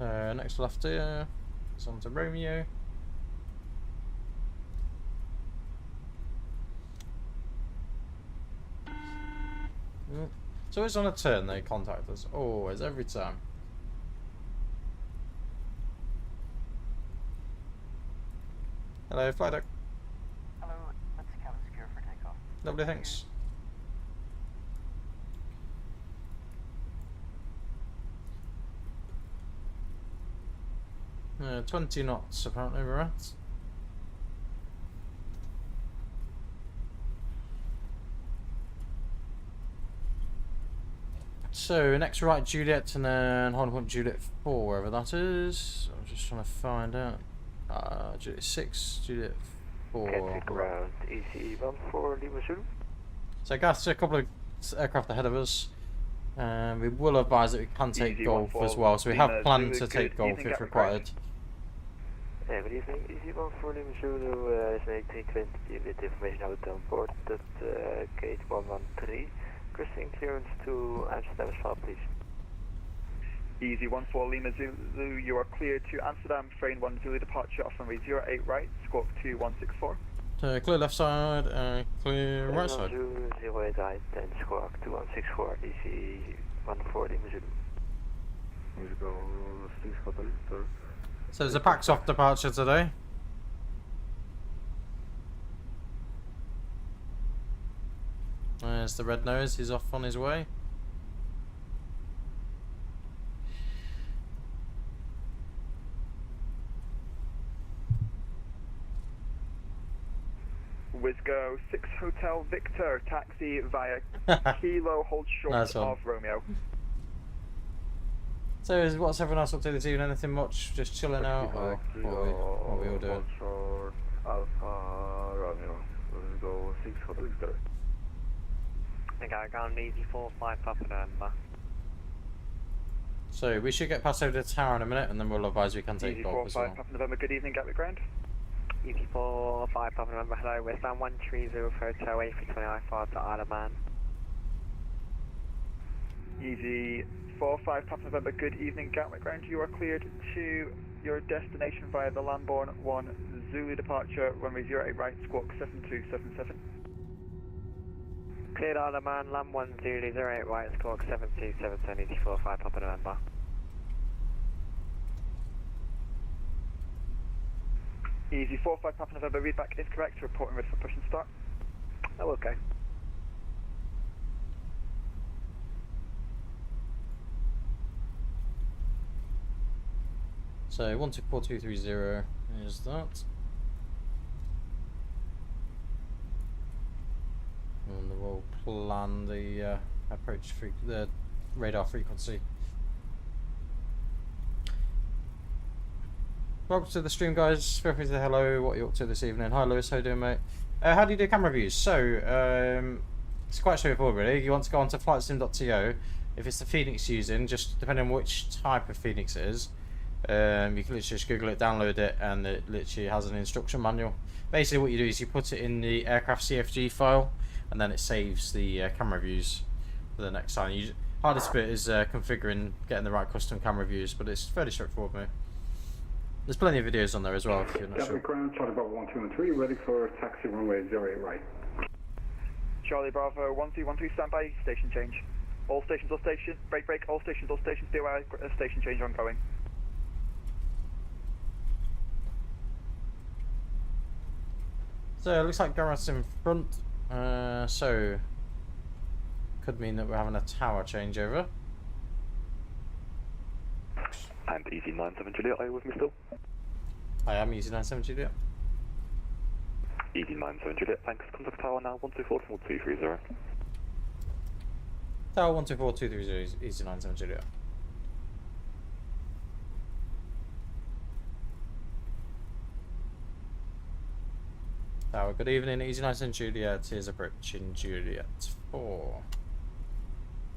Next left here, it's on to Romeo. So it's on a turn they contact us, always, every time. Hello, flight deck. Hello, let's cabin secure for takeoff. Lovely, thanks. Yeah, 20 knots apparently we're at. So next right Juliet and then hold point Juliet 4, wherever that is. I'm just trying to find out. Juliet 6, Juliet 4. Gatwick ground, EC14 Lima Zulu. So guys, a couple of aircraft ahead of us. We will advise that we can take Golf as well, so we have planned to take Golf if required. Yeah, good evening, EC14 Lima Zulu is an 1820 with information out on board at gate 113. Requesting clearance to Amsterdam as well, please. Easy 14 Lima Zulu, you are cleared to Amsterdam, frame 1 Zulu departure off runway 08 right, squawk 2164. Clear left side, clear right side. Zulu 08 right, then squawk 2164, EC 14 Lima Zulu. Let's go 6 Hotel. So there's a PAX off departure today. There's the red nose, he's off on his way. Wisgo 6 Hotel Victor, taxi via Kilo, hold short of Romeo. So what's everyone else up to this evening? Anything much? Just chilling out? Or what are we all doing? Short Alpha Romeo. Let's go 6 Hotel Victor. I got ground easy 45 Papa November. So we should get past over the tower in a minute and then we'll advise we can take Golf as well. Easy 45 Papa November, good evening, Gatwick ground. Easy 45 Papa November, hello, we're stand 130 Hotel 8325 to Isle of Man. Easy 45 Papa November, good evening, Gatwick ground. You are cleared to your destination via the Lambourne 1 Zulu departure, runway 08 right, squawk 7277. Cleared Isle of Man, Lam 1 Zulu 08 right, squawk 7277, Easy 45 Papa November. Easy 45 Papa November, readback is correct, reporting ready for push and start. Oh, okay. So 124230 is that. And we'll plan the approach the radar frequency. Welcome to the stream, guys. Feel free to say hello, what you're up to this evening. Hi Lewis, how you doing, mate? How do you do camera views? So it's quite straightforward really. You want to go onto flightsim.to. If it's the Phoenix using, just depending on which type of Phoenix it is, you can literally just Google it, download it, and it literally has an instruction manual. Basically what you do is you put it in the aircraft CFG file and then it saves the camera views. for the next time. Hardest bit is configuring, getting the right custom camera views, but it's fairly straightforward, mate. There's plenty of videos on there as well if you're not sure. Gatwick ground, Charlie Bravo 123, ready for taxi runway 08 right. Charlie Bravo 1213, standby, station change. All stations or station, break, all stations or stations, be aware, station change ongoing. So it looks like Gareth's in front, so could mean that we're having a tower changeover. And EasyJet Juliet, are you with me still? I am EasyJet Juliet. EasyJet Juliet, thanks. Contact tower now, 124-230. Tower 124-230, EasyJet Juliet. Tower, good evening, EasyJet Juliet is approaching Juliet 4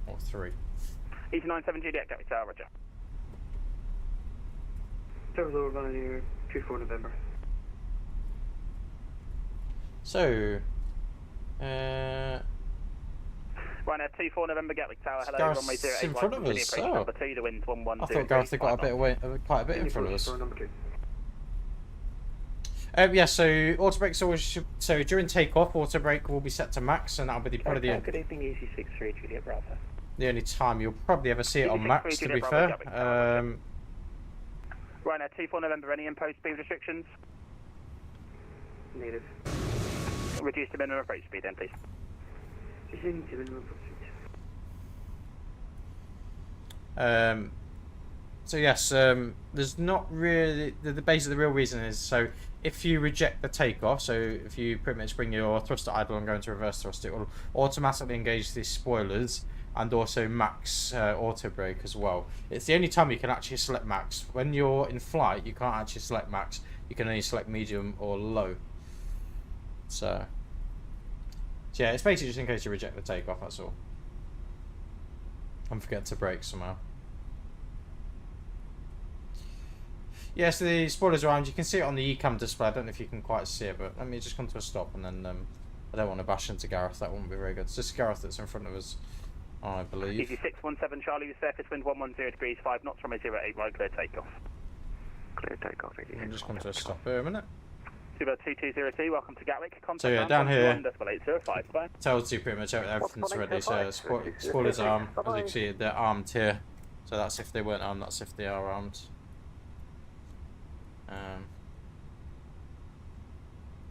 or 3. EasyJet Juliet, Gatwick Tower, roger. Tower lower running near 24 November. So, Right now, 24 November Gatwick Tower, hello, Gareth's runway 08 in front of us. Oh. number 2, the wind's 110. I thought Gareth had got a bit away, quite a bit in front of us. Yeah, so auto brakes always should, so during takeoff, auto brake will be set to max, and that'll be probably the Good evening, EC63 Juliet Bravo. the only time you'll probably ever see it on max. To be fair, Right now, 24 November, any imposed speed restrictions? Native. Reduce the minimum approach speed then, please. Reducing to minimum approach speed. So yes, there's not really the basic. The real reason is so if you reject the takeoff, so if you pretty much bring your thruster idle and go into reverse thrust, it will automatically engage these spoilers and also max auto brake as well. It's the only time you can actually select max. When you're in flight, you can't actually select max. You can only select medium or low. So yeah, it's basically just in case you reject the takeoff. That's all. And forget to brake somehow. Yes, the spoilers around. You can see it on the eCam display. I don't know if you can quite see it, but let me just come to a stop and then I don't want to bash into Gareth. That wouldn't be very good. It's just Gareth that's in front of us, I believe. EG617 Charlie with surface wind 110 degrees 5 knots from a 08 right, clear takeoff. Clear takeoff. I'm just come to a stop here a minute. 2202, welcome to Gatwick. Contact So yeah, down here, 805, bye. tells you pretty much everything's ready. So spoilers armed. As you can see, they're armed here. So that's if they weren't armed. That's if they are armed.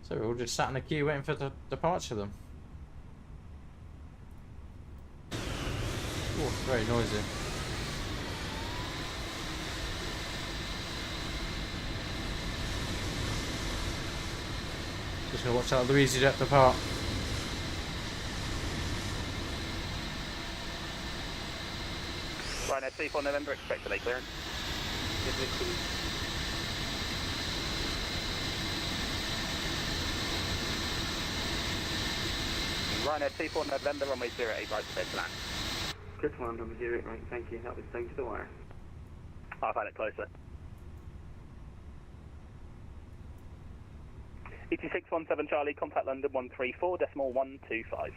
So we're all just sat in a queue waiting for the departure of them. Oh, very noisy. Just gonna watch out the EasyJet depart. Right now, 24 November, expect delay clearance. Right now, 24 November, runway 08, right, clear to land. Clear to land, runway 08, right, thank you. That was down to the wire. I'll find it closer. ET617 Charlie, contact London 134.125.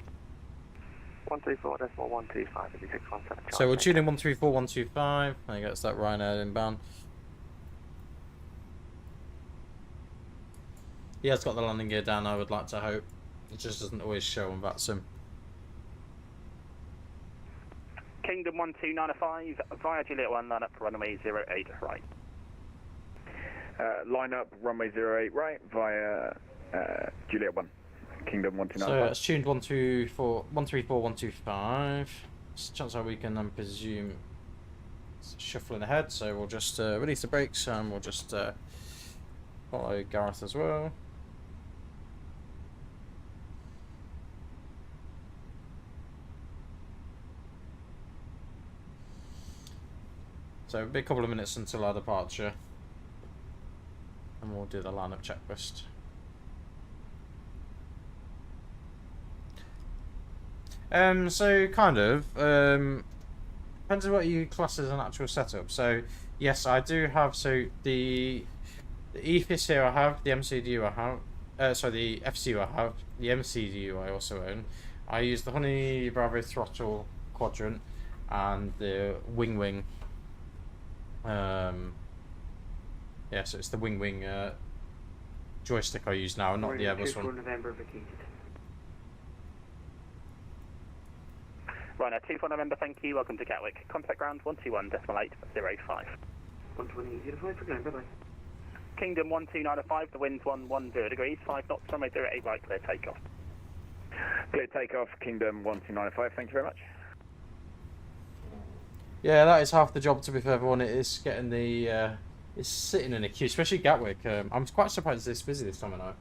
134.125, ET617 Charlie. So we'll tune in 134.125. I guess that Ryanair inbound. He has got the landing gear down, I would like to hope. It just doesn't always show on VATSIM. Kingdom 12905 via Juliet 1, line up runway 08 right. Line up runway 08 right via Juliet 1, Kingdom 129. So it's tuned 134.125. Chances are we can presume it's shuffling ahead, so we'll just release the brakes and we'll just follow Gareth as well. So it'll be a couple of minutes until our departure, and we'll do the lineup checklist. So kind of depends on what you class as an actual setup. So yes, I do have the EFIS here I have, the MCDU I have, the FCU I have, the MCDU I also own. I use the Honey Bravo throttle quadrant, and the wing. Yeah, so it's the wing joystick I use now, not the Airbus one. November vacated. Right, 24 November, thank you. Welcome to Gatwick. Contact ground 121.805. 128.05 for ground, bye-bye. Kingdom 12905, the wind's 110 degrees, 5 knots, runway 08 right, clear takeoff. Clear takeoff, Kingdom 12905, thank you very much. Yeah, that is half the job, to be fair, everyone. It is getting the... it's sitting in a queue, especially Gatwick. I'm quite surprised it's this busy this time of night.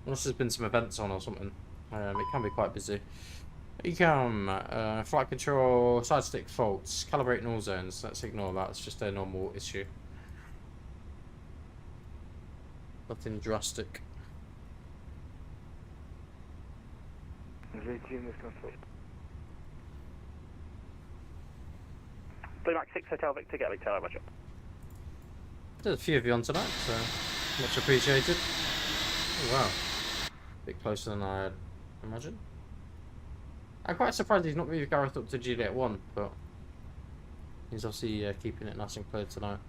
Unless there's been some events on or something. It can be quite busy. ECAM, flight control, side stick faults, calibrating all zones. Let's ignore that, it's just a normal issue. Nothing drastic. Max 6 Hotel Victor, Gatwick Tower, roger. There's a few of you on tonight, so much appreciated. Oh, wow. A bit closer than I had imagined. I'm quite surprised he's not moved Gareth up to Juliet 1, but he's obviously keeping it nice and clear tonight.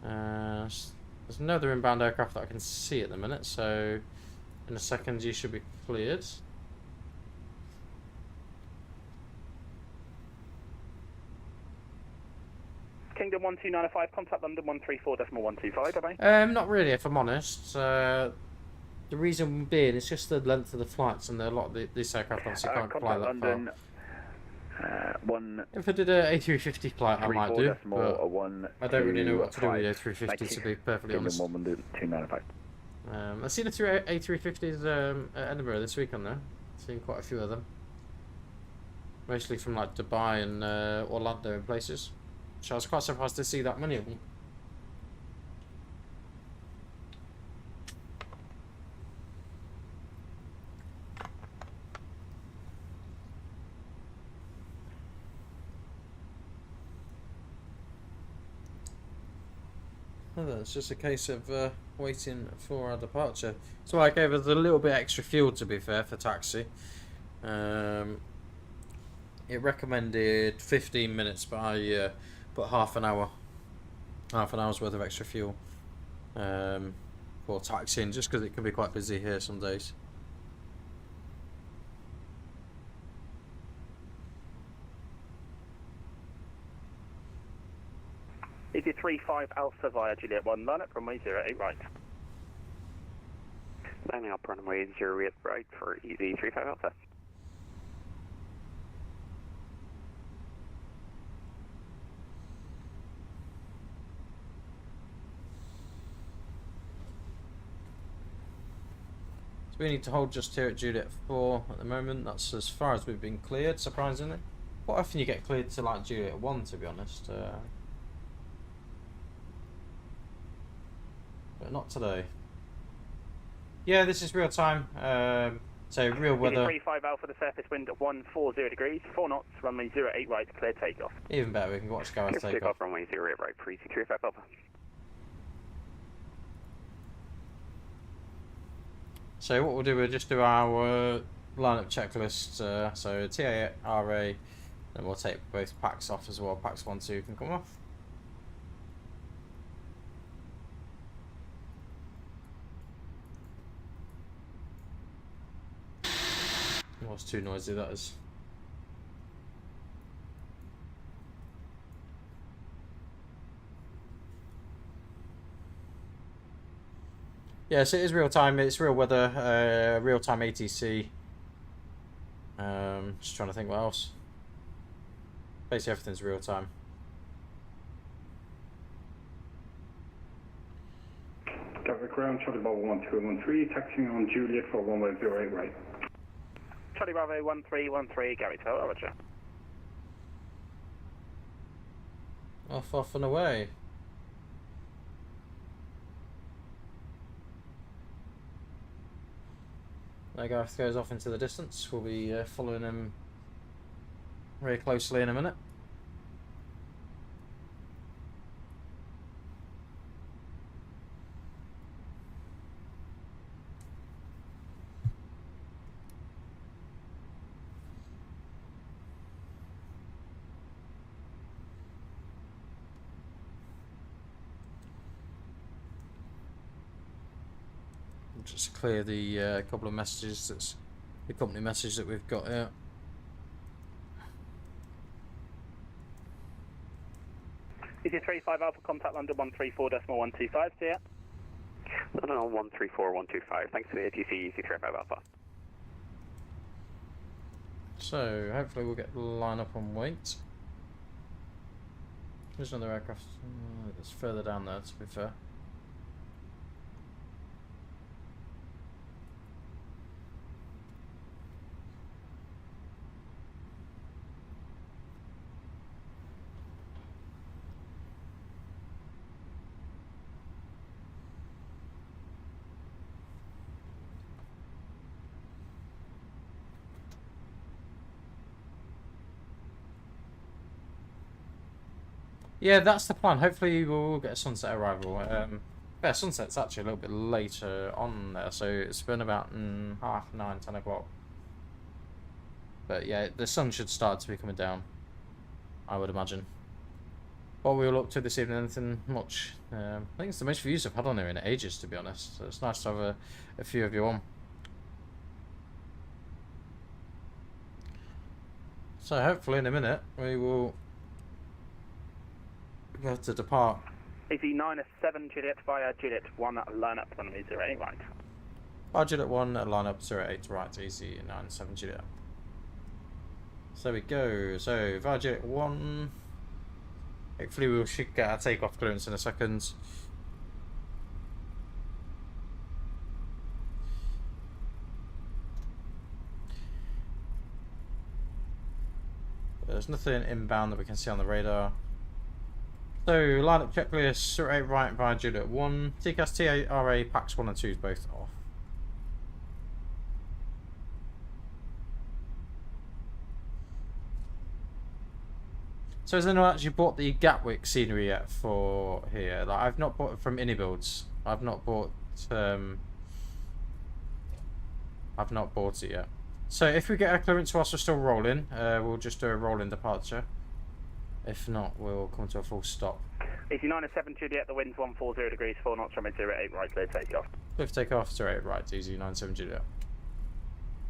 There's another inbound aircraft that I can see at the minute, so in a second you should be cleared. Kingdom 12905, contact London 134.125, bye-bye. Not really, if I'm honest. The reason being, it's just the length of the flights, and a lot of these aircraft obviously can't fly that London, far. If I did an A350 flight, I might do, but I don't really know what to do with the A350, to be perfectly honest. I've seen a few A350s at Edinburgh this weekend, though. I've seen quite a few of them. Mostly from like Dubai and Orlando and places. So I was quite surprised to see that many of them. It's just a case of waiting for our departure. So I gave us a little bit extra fuel, to be fair, for taxi. It recommended 15 minutes, but I put half an hour's worth of extra fuel for taxiing, just because it can be quite busy here some days. EG35 Alpha via Juliet 1, line up runway 08 right. Lining up runway 08 right for EG35 Alpha. So we need to hold just here at Juliet 4 at the moment. That's as far as we've been cleared, surprisingly. Quite often you get cleared to like Juliet 1, to be honest. But not today. Yeah, this is real time. So real weather. 35 Alpha, the surface wind at 140 degrees, 4 knots, runway 08 right, clear takeoff. Even better, we can watch Gareth take off. Runway 08 right, pre-35 Alpha. So what we'll do, we'll just do our lineup checklist. So TARA, then we'll take both packs off as well. Packs 1, 2 can come off. Oh, it's too noisy, that is. Yes, it is real time. It's real weather, real time ATC. Just trying to think what else. Basically, everything's real time. Gatwick ground, Charlie Bravo 1213, taxiing on Juliet for runway 08 right. Charlie Bravo 1313, Gary Tower, roger. Off and away. There Gareth goes off into the distance. We'll be following him very closely in a minute. We'll just clear the couple of messages. That's the company message that we've got here. EasyJet 35 Alpha, contact London 134.125, see ya. London 134.125, thanks to the ATC EasyJet Alpha. So, hopefully we'll get the line up on weight. There's another aircraft that's further down there, to be fair. Yeah, that's the plan. Hopefully we'll get a sunset arrival. Yeah, sunset's actually a little bit later on there, so it's been about 9:30, 10 o'clock. But yeah, the sun should start to be coming down, I would imagine. What we'll look to this evening, anything much. I think it's the most views I've had on here in ages, to be honest. So it's nice to have a few of you on. So hopefully in a minute we will go to depart. Easy 97 Juliet via Juliet 1 line up runway 08 right. Via Juliet 1 line up 08 right, easy 97 Juliet. So there we go. So via Juliet 1. Hopefully we should get our takeoff clearance in a second. There's nothing inbound that we can see on the radar. So, lineup checklist, 08 right via Juliet 1, TCAS, TRA, packs 1 and 2 is both off. So has anyone actually bought the Gatwick scenery yet for here? Like, I've not bought it from Builds. I've not bought it yet. So if we get our clearance whilst we're still rolling, we'll just do a rolling departure. If not, we'll come to a full stop. Easy 97 Juliet, the wind's 140 degrees, 4 knots, runway 08 right, clear takeoff. Clear for takeoff, 08 right, easy 97 Juliet.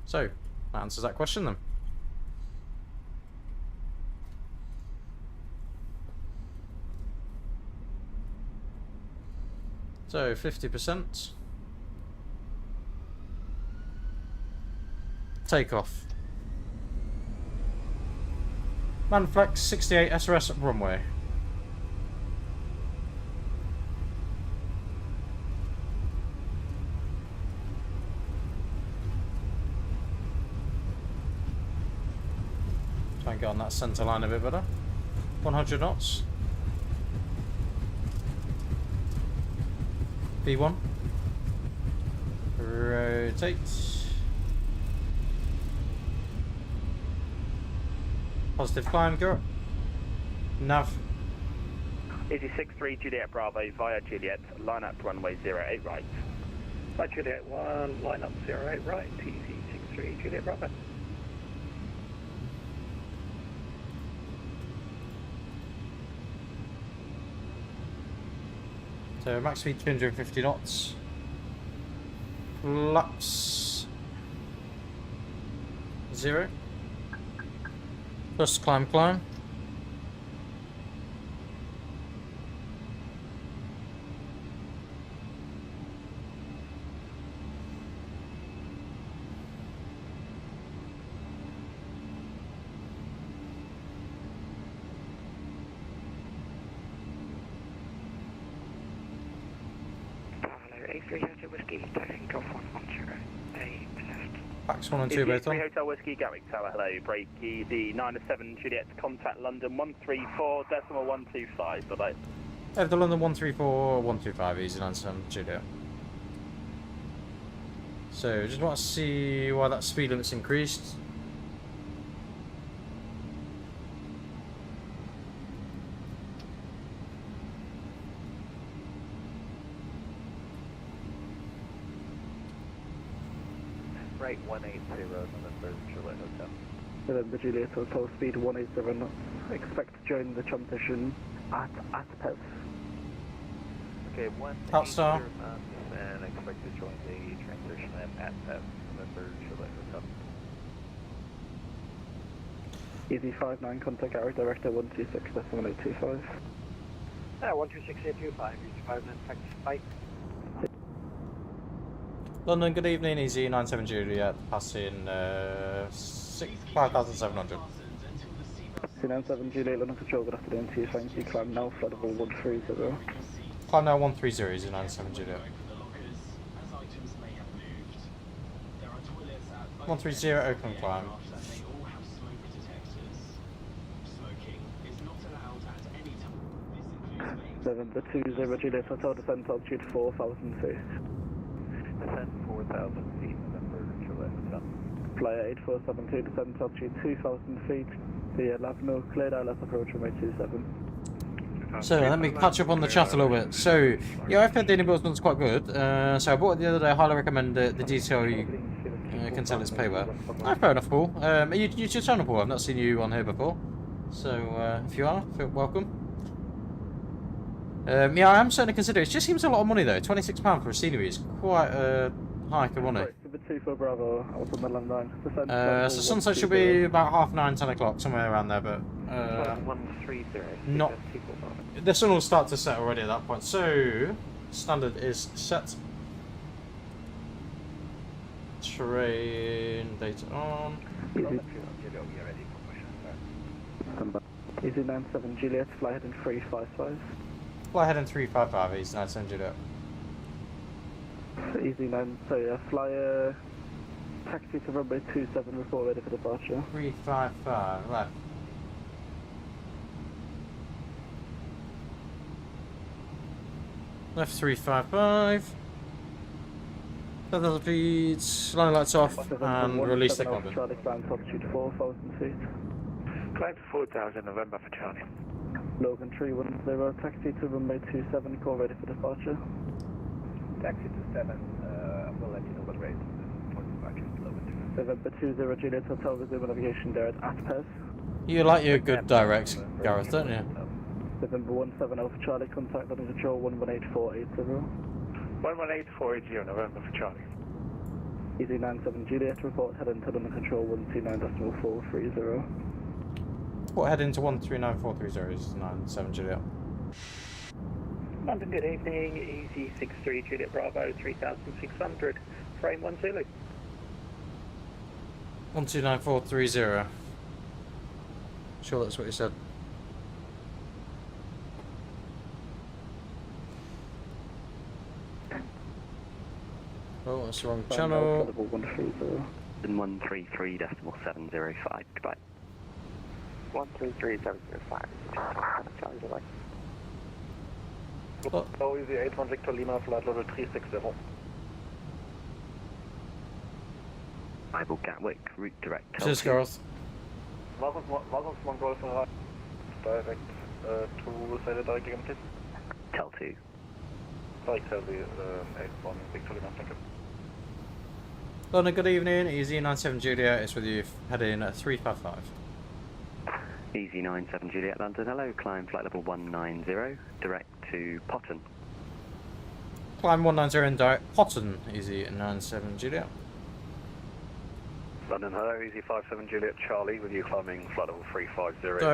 So, that answers that question then. So, 50%. Takeoff. Manflex 68 SRS runway. Try and get on that centre line a bit better. 100 knots. V1. Rotate. Positive climb, go up. Nav. Easy 63 Juliet Bravo via Juliet, line up runway 08 right. Via Juliet 1, line up 08 right, Easy 63 Juliet Bravo. So max speed 250 knots. Flaps 0. Plus climb. A3 Hotel Whiskey, takeoff 110, Packs 1 and 2 both on. 3 Hotel Whiskey, Gatwick Tower, hello, break easy 97 Juliet, contact London 134.125, bye-bye. Have the London 134.125, easy 97 Juliet. So, just want to see why that speed limit's increased. Right 180 November Juliet Hotel. November Juliet Hotel, speed 187 knots. Expect to join the transition at Atpes. Okay, Hot star. and expect to join the transition at November Juliet Hotel. EZ59, contact our director 126.1825. 126825, EZ59, practice flight. London, good evening, EZ97 Juliet, passing 5,700. EZ97 Juliet, London Control, good afternoon to you, thank you, climb now, flight level 130. Climb now 130, EZ97 Juliet. 130, open climb. November 20 Juliet Hotel, descent altitude 4,000 feet. Descent 4,000 feet, November Juliet Hotel. Flyer 8472, descent altitude 2,000 feet. The Lavno, cleared ILS approach runway 27. So let me catch up on the chat a little bit. So yeah, I've heard the Edinburgh one's quite good. So I bought it the other day. I highly recommend the detail you can tell it's payware. Fair enough, Paul. Are you your channel, Paul? I've not seen you on here before. So if you are, feel welcome. Yeah, I am certainly considering. It just seems a lot of money though. £26 for a scenery is quite a hike of money. For Bravo, I was on the landline. So sunset should be about 9:30, 10 o'clock, somewhere around there. But 130. not. The sun will start to set already at that point. So standard is set. Terrain data on. EZ97 Juliet, fly ahead in 355. Fly ahead in 355, EZ97 Juliet. EZ9, so yeah, fly taxi to runway 27, report ready for departure. 355, right. Left 355. Set the speeds, line lights off, and release the cabin. Charlie, climb altitude 4,000 feet. Climb to 4,000, November for Charlie. Logan 310, taxi to runway 27, call ready for departure. Taxi to 7, we'll let you know what rate for departure. November 20 Juliet Hotel, resume navigation there at Atpes. You like your good directs, Gareth, don't you? November 17 Alpha Charlie, contact London Control 118480. 118480, November for Charlie. EZ97 Juliet, report heading to London Control 129.430. Report heading to 139.430 is 97 Juliet. London, good evening, EZ63 Juliet Bravo 3600, frame 1 Zulu. 129.430. Sure that's what you said. Oh, that's the wrong channel. 133.705, goodbye. 133.705. Charlie, goodbye. Oh, EZ81 Victor Lima, flight level 360. Arrival Gatwick, route direct. Cheers, girls. Wasn't one Golf direct to say the direct again, please? Tel 2. Direct tell the 81 Victor Lima, thank you. London, good evening. EZ97 Juliet is with you, heading at 355. EZ97 Juliet London, hello, climb flight level 190, direct to Potton. Climb 190 and direct Potton, EZ97 Juliet. London, hello, EZ57 Juliet Charlie, with you climbing flight level 350 direct, to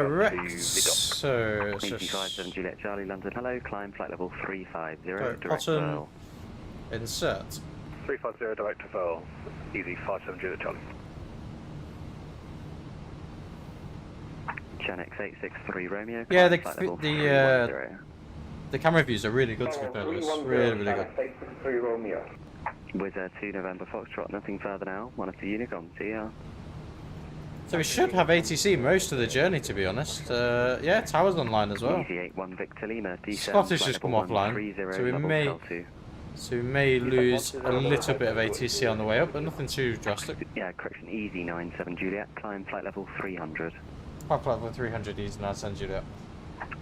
the dock. So EZ57 Juliet Charlie London, hello, climb flight level 350, direct Potton, Pearl. insert. 350 direct to Pearl, EZ57 Juliet Charlie. Chanex 863 Romeo. Yeah, the camera views are really good to be fair. Really, really good. 863 Romeo. Wizz Air 2 November Foxtrot, nothing further now. One of the Unicom, TR. So we should have ATC most of the journey, to be honest. Yeah, Tower's online as well. EZ81 Victor Lima, Scottish just come offline, so we may lose a little bit of ATC on the way up, but nothing too drastic. Yeah, correction. EZ97 Juliet, climb flight level 300. Flight level 300, EZ97 Juliet.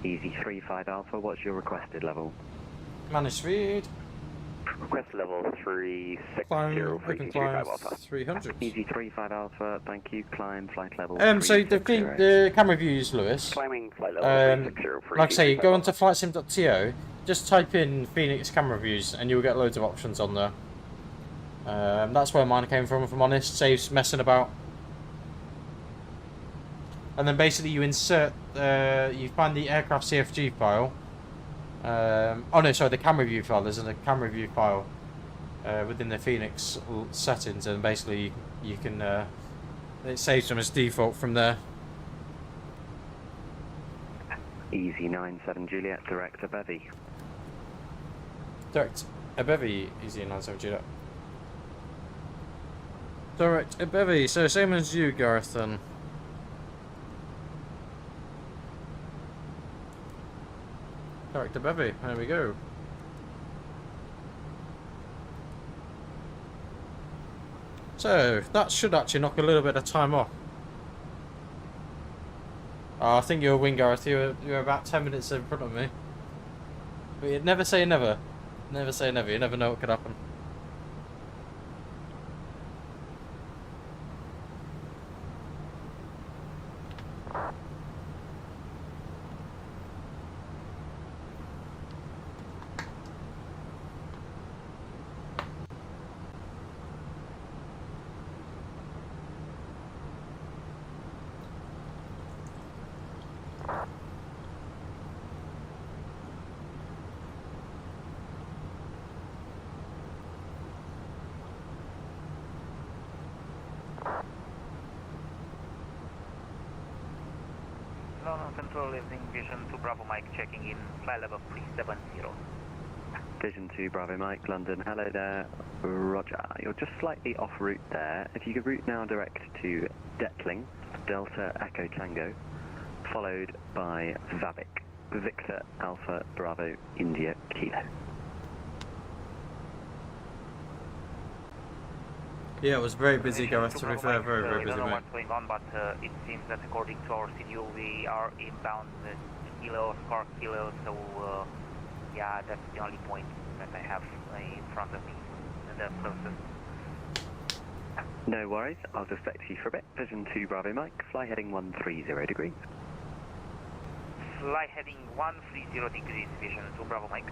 EZ35 Alpha, what's your requested level? Managed speed. Request level 360 Climb, open 3225 climb Alpha. 300. Easy 35 Alpha, thank you. Climb flight level So 360. the camera views, Lewis. Climbing flight level 360. Like I say, you go onto flightsim.to, just type in Phoenix camera views, and you'll get loads of options on there. That's where mine came from, if I'm honest. Saves messing about. And then basically you insert, you find the aircraft CFG file. Oh no, sorry, the camera view file. There's a camera view file within the Phoenix settings, and basically you can, it saves them as default from there. Easy 97 Juliet, direct to Bevy. Direct a Bevy, Easy 97 Juliet. Direct a Bevy, so same as you, Gareth, then. Direct to Bevy, there we go. So, that should actually knock a little bit of time off. Oh, I think you're a wing, Gareth. You're about 10 minutes in front of me. But you'd never say never. Never say never. You never know what could happen. London Central evening, Vision 2 Bravo Mike checking in, flight level 370. Vision 2 Bravo Mike, London, hello there, roger. You're just slightly off route there. If you could route now direct to Detling, Delta Echo Tango, followed by Vavik, Victor Alpha Bravo India Kilo. Yeah, it was very busy, Gareth, to be fair, very busy, I don't know mate. what's going on, but it seems that according to our schedule, we are inbound Kilo, Scar Kilo, so yeah, that's the only point that I have in front of me, the closest. No worries, I'll just vector you for a bit. Vision 2 Bravo Mike, fly heading 130 degrees. Fly heading 130 degrees, Vision 2 Bravo Mike.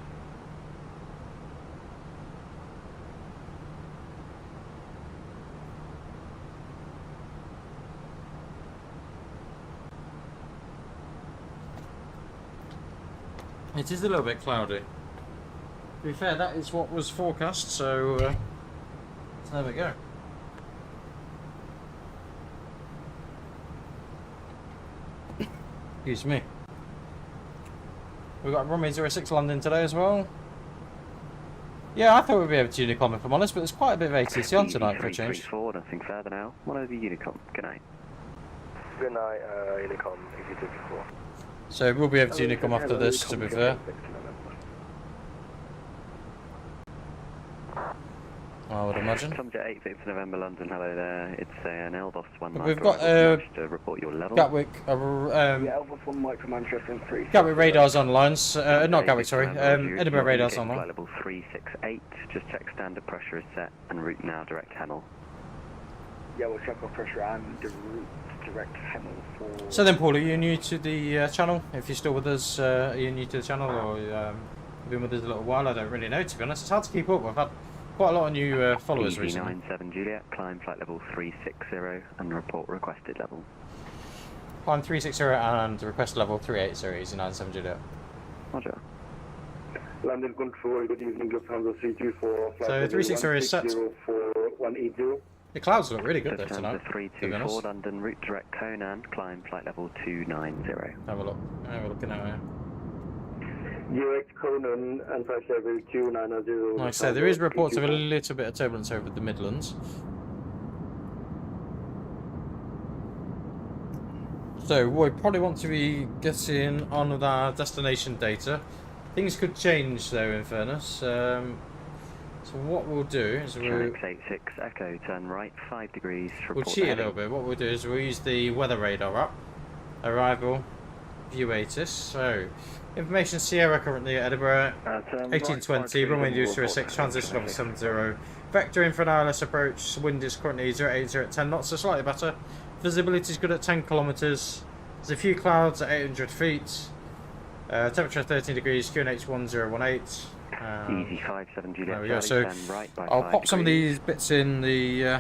It is a little bit cloudy. To be fair, that is what was forecast, so there we go. Excuse me. We've got runway 06 London today as well. Yeah, I thought we'd be able to Unicom if I'm honest, but there's quite a bit of ATC on tonight for a change. 334, nothing further now. One over Unicom, good night. Good night, Unicom, EasyJet. So we'll be able to Unicom after this, to be fair. I would imagine. Subjet 8, Victor November, London, hello there. It's an Elbos 1 But Micro. we've got to report your level. Gatwick, Yeah, Elbos 1 Micro Manchester 3. Gatwick radars online. Not Gatwick, sorry. Edinburgh radars online. Flight level 368. Just check standard pressure is set and route now direct Hemel. Yeah, we'll check our pressure and the route direct Hemel for. So then, Paul, are you new to the channel? If you're still with us, are you new to the channel, or you've been with us a little while? I don't really know, to be honest. It's hard to keep up. We've had quite a lot of new followers recently. 97 Juliet, climb flight level 360 and report requested level. Climb 360 and request level 380, Easy 97 Juliet. Roger. London Control, good evening, Lufthansa 324. So 360 is set. 180. The clouds look really good though Lufthansa tonight, 324, London, route direct Conan, climb flight level 290. Have a look. We're looking at it. Direct Conan and flight level 290. Like I say, there is reports of a little bit of turbulence over the Midlands. So we probably want to be getting on with our destination data. Things could change though, in fairness. So what we'll do is we'll 86 Echo, turn right 5 degrees. We'll cheat a little bit. What we'll do is we'll use the weather radar app, Arrival, Vuatus. So, information Sierra currently at Edinburgh, 1820, runway induced 06, transition over 70. Vector in for an ILS approach, wind is currently 080 at 10 knots, so slightly better. Visibility is good at 10 kilometres. There's a few clouds at 800 feet. Temperature 13 degrees, QNH 1018. Easy 57 Juliet. There we go. So I'll pop some of these bits in the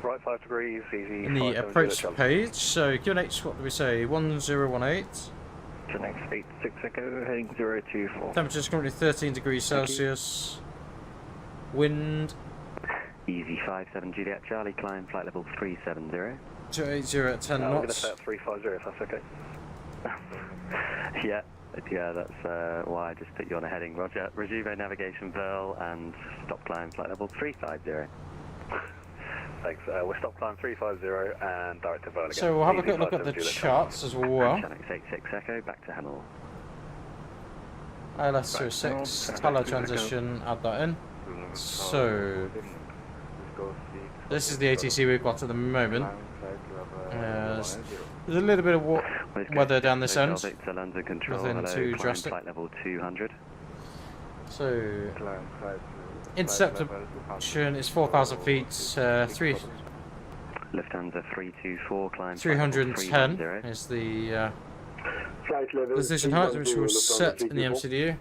Right 5 degrees, easy. in the approach page. So QNH, what do we say? 1018. So next 86 Echo, heading 024. Temperature is currently 13 degrees Celsius. Wind. Easy 57 Juliet Charlie, climb flight level 370. 280 at 10 I'm going to knots. set 350 if that's okay. Yeah, that's why I just put you on a heading. Roger. Rejuve navigation Verl and stop climb flight level 350. Thanks. We'll stop climb 350 and direct to Verl again. So we'll have a quick look at the charts as well. Channel 86 Echo, back to Hemel. ILS 06, Tala transition, add that in. So, this is the ATC we've got at the moment. There's a little bit of weather down this end, nothing too drastic. Level 200. So, interception is 4,000 feet, Lufthansa 324, climb 310 is the position height, which will set in the MCDU.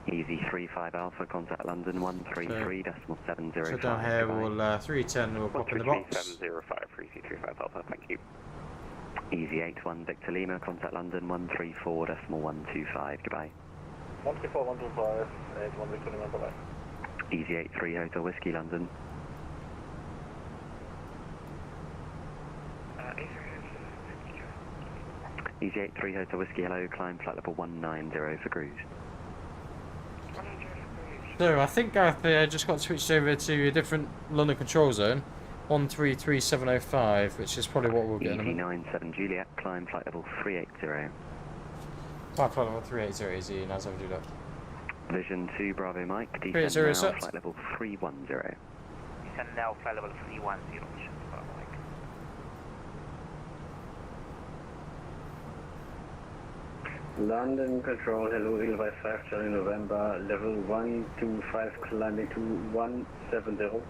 Easy 35 Alpha, contact London 133.705. So down here we'll 310 will pop in the box. 705, 3335 Alpha, thank you. Easy 81 Victor Lima, contact London 134.125, goodbye. 134.125, 81 Victor Lima, bye-bye. Easy 83 Hotel Whiskey, London. Easy 83 Hotel Whiskey, hello, climb flight level 190 for cruise. So I think I've just got switched over to a different London control zone, 133705, which is probably what we'll get in a minute. 97 Juliet, climb flight level 380. Climb flight level 380, easy, 97 Juliet. Vision 2 Bravo Mike, descend 380 now, set. flight level 310. Descend now, flight level 310, Vision 2 Bravo Mike. London Control, hello, Edelweiss 5 Charlie November, level 125, climbing to 170.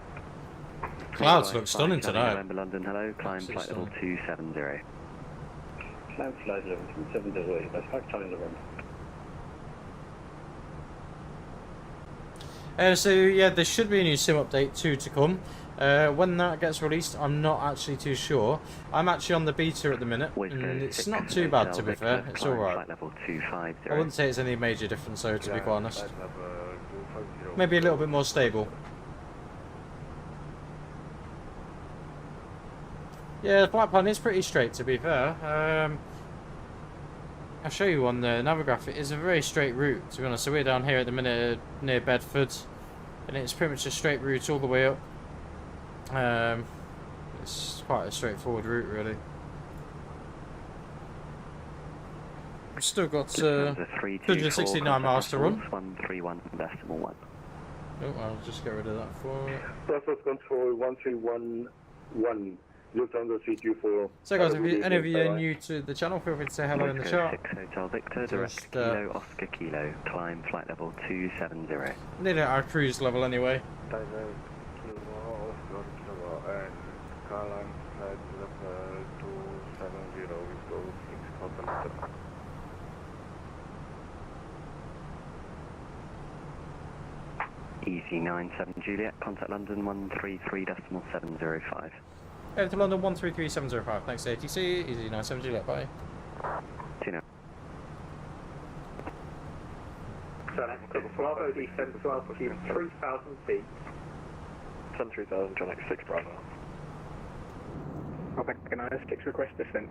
Clouds look stunning today. November London, hello, climb flight level 270. Climb flight level 270, Edelweiss 5 Charlie November. So yeah, there should be a new sim update 2 to come. When that gets released, I'm not actually too sure. I'm actually on the beta at the minute, and it's not too bad to be fair. It's alright. I wouldn't say it's any major difference though, to be quite honest. Maybe a little bit more stable. Yeah, the flight plan is pretty straight to be fair. I'll show you on the Navigraph. It is a very straight route, to be honest. So we're down here at the minute near Bedford, and it's pretty much a straight route all the way up. It's quite a straightforward route, really. We've still got 269 miles to run. 131.1. Oh, I'll just get rid of that for it. Process control 1311. Lufthansa CQ4. So guys, if any of you are new to the channel, feel free to say hello in the chat. 6 Hotel Victor, direct Kilo Oscar Kilo, climb flight level 270. Nearly at our cruise level anyway. Easy 97 Juliet, contact London 133.705. Head to London 133705. Thanks ATC, Easy 97 Juliet, bye. Tina. Bravo descend to altitude 3,000 feet. 73,000, John X6 Bravo. Recognize 6 request descent.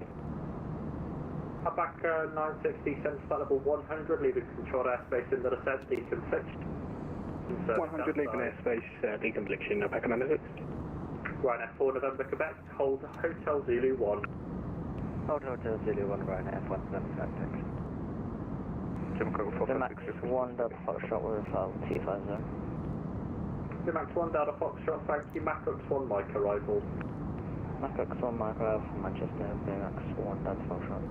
Back 960, descend flight level 100, leaving controlled airspace in the descent, deconfliction. 100 leaving airspace, deconfliction, back on 96. Ryanair 4 November Quebec, hold Hotel Zulu 1. Hold Hotel Zulu 1, Ryanair 175, thanks. The Max 1 Delta Foxtrot with T50. The Max 1 Delta Foxtrot, thank you. Max 1 Mike arrival. Max 1 Mike arrival from Manchester, the Max 1 Delta Foxtrot.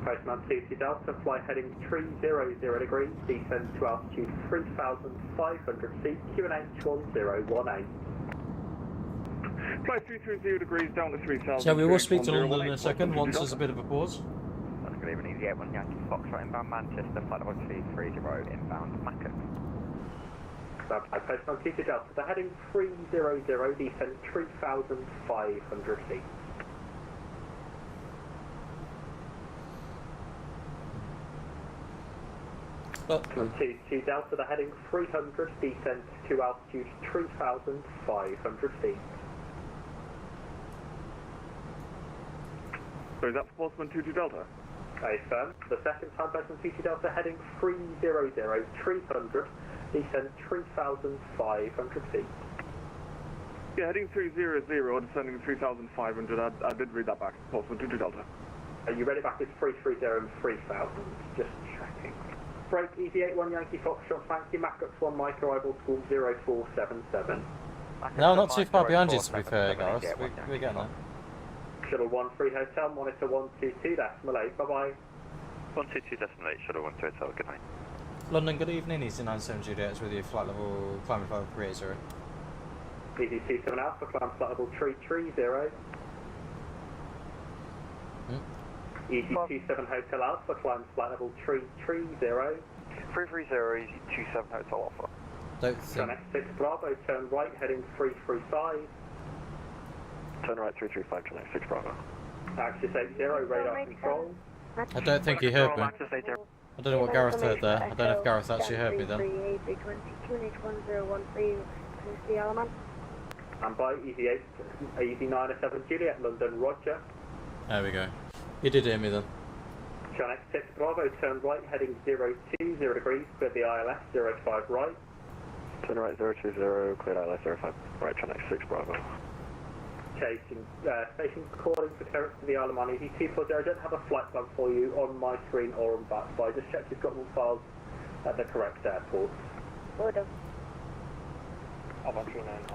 Postman 22 Delta, flight heading 300 degrees, descend to altitude 3,500 feet, QNH 1018. Flight 330 degrees down to 3,000. So we will speak to London in a second once there's a bit of a pause. Good evening, EasyJet 1 Yankee Foxtrot inbound Manchester, flight level 230 inbound Macca. Postman 22 Delta, the heading 300, descend 3,500 feet. Postman 22 Delta, the heading 300, descend to altitude 3,500 feet. So is that for Postman 22 Delta? Affirm. The second time, Postman 22 Delta, heading 300, 300, descend 3,500 feet. Yeah, heading 300, descending 3,500. I did read that back. Postman 22 Delta. Are you ready back? It's 330 and 3,000. Just checking. Break EasyJet 1 Yankee Foxtrot, thank you. Macux 1 Mike, arrival school 0477. No, not too far behind you to be fair, Gareth. We're getting there. Shuttle 13 Hotel, monitor 122, decimal 8, bye bye. 122 decimal 8, shuttle 12 Hotel, good night. London, good evening, Easy 97 Juliet with you, flight level, climbing flight level 380. Easy 27 Alpha, climb flight level 330. Easy 27 Hotel Alpha, climb flight level 330. 330, Easy 27 Hotel Alpha. Don't think. John X6 Bravo, turn right, heading 335. Turn right 335, John X6 Bravo. Axis 80, radar control. I don't think he heard me. I don't know what Gareth heard there. I don't know if Gareth actually heard me then. And by EasyJet, Easy 907 Juliet, London, Roger. There we go. You did hear me then. John X6 Bravo, turn right, heading 020 degrees, clear the ILS 05 right. Turn right 020, cleared ILS 05 right, John X6 Bravo. Chasing, station calling for clearance to the Isle of Man, Easy 240. I don't have a flight plan for you on my screen or on back, so I just checked you've got all files at the correct airports. Order.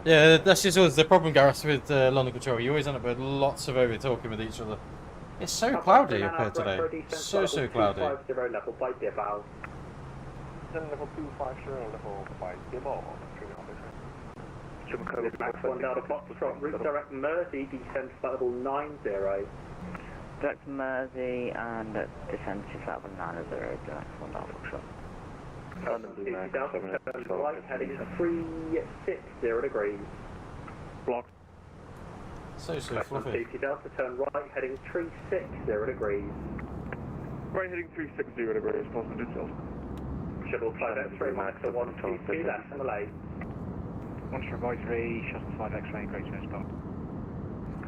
Yeah, that's just always the problem, Gareth, with London Control. You always end up with lots of over talking with each other. It's so cloudy up here today. So cloudy. 250 level by Dibbow. Level 250, level by Dibbow. Max 1 Delta Foxtrot, route direct Mersey, descend flight level 90. Direct Mersey and descend to flight level 90, direct 1 Delta Foxtrot. Delta, turn right, heading 360 degrees. Block. So fluffy. Delta, turn right, heading 360 degrees. Right, heading 360 degrees, Postman 22 Delta. Shuttle 5 X-ray, monitor 122, decimal 8. Monitor advisory, shuttle 5 X-ray, great to spot.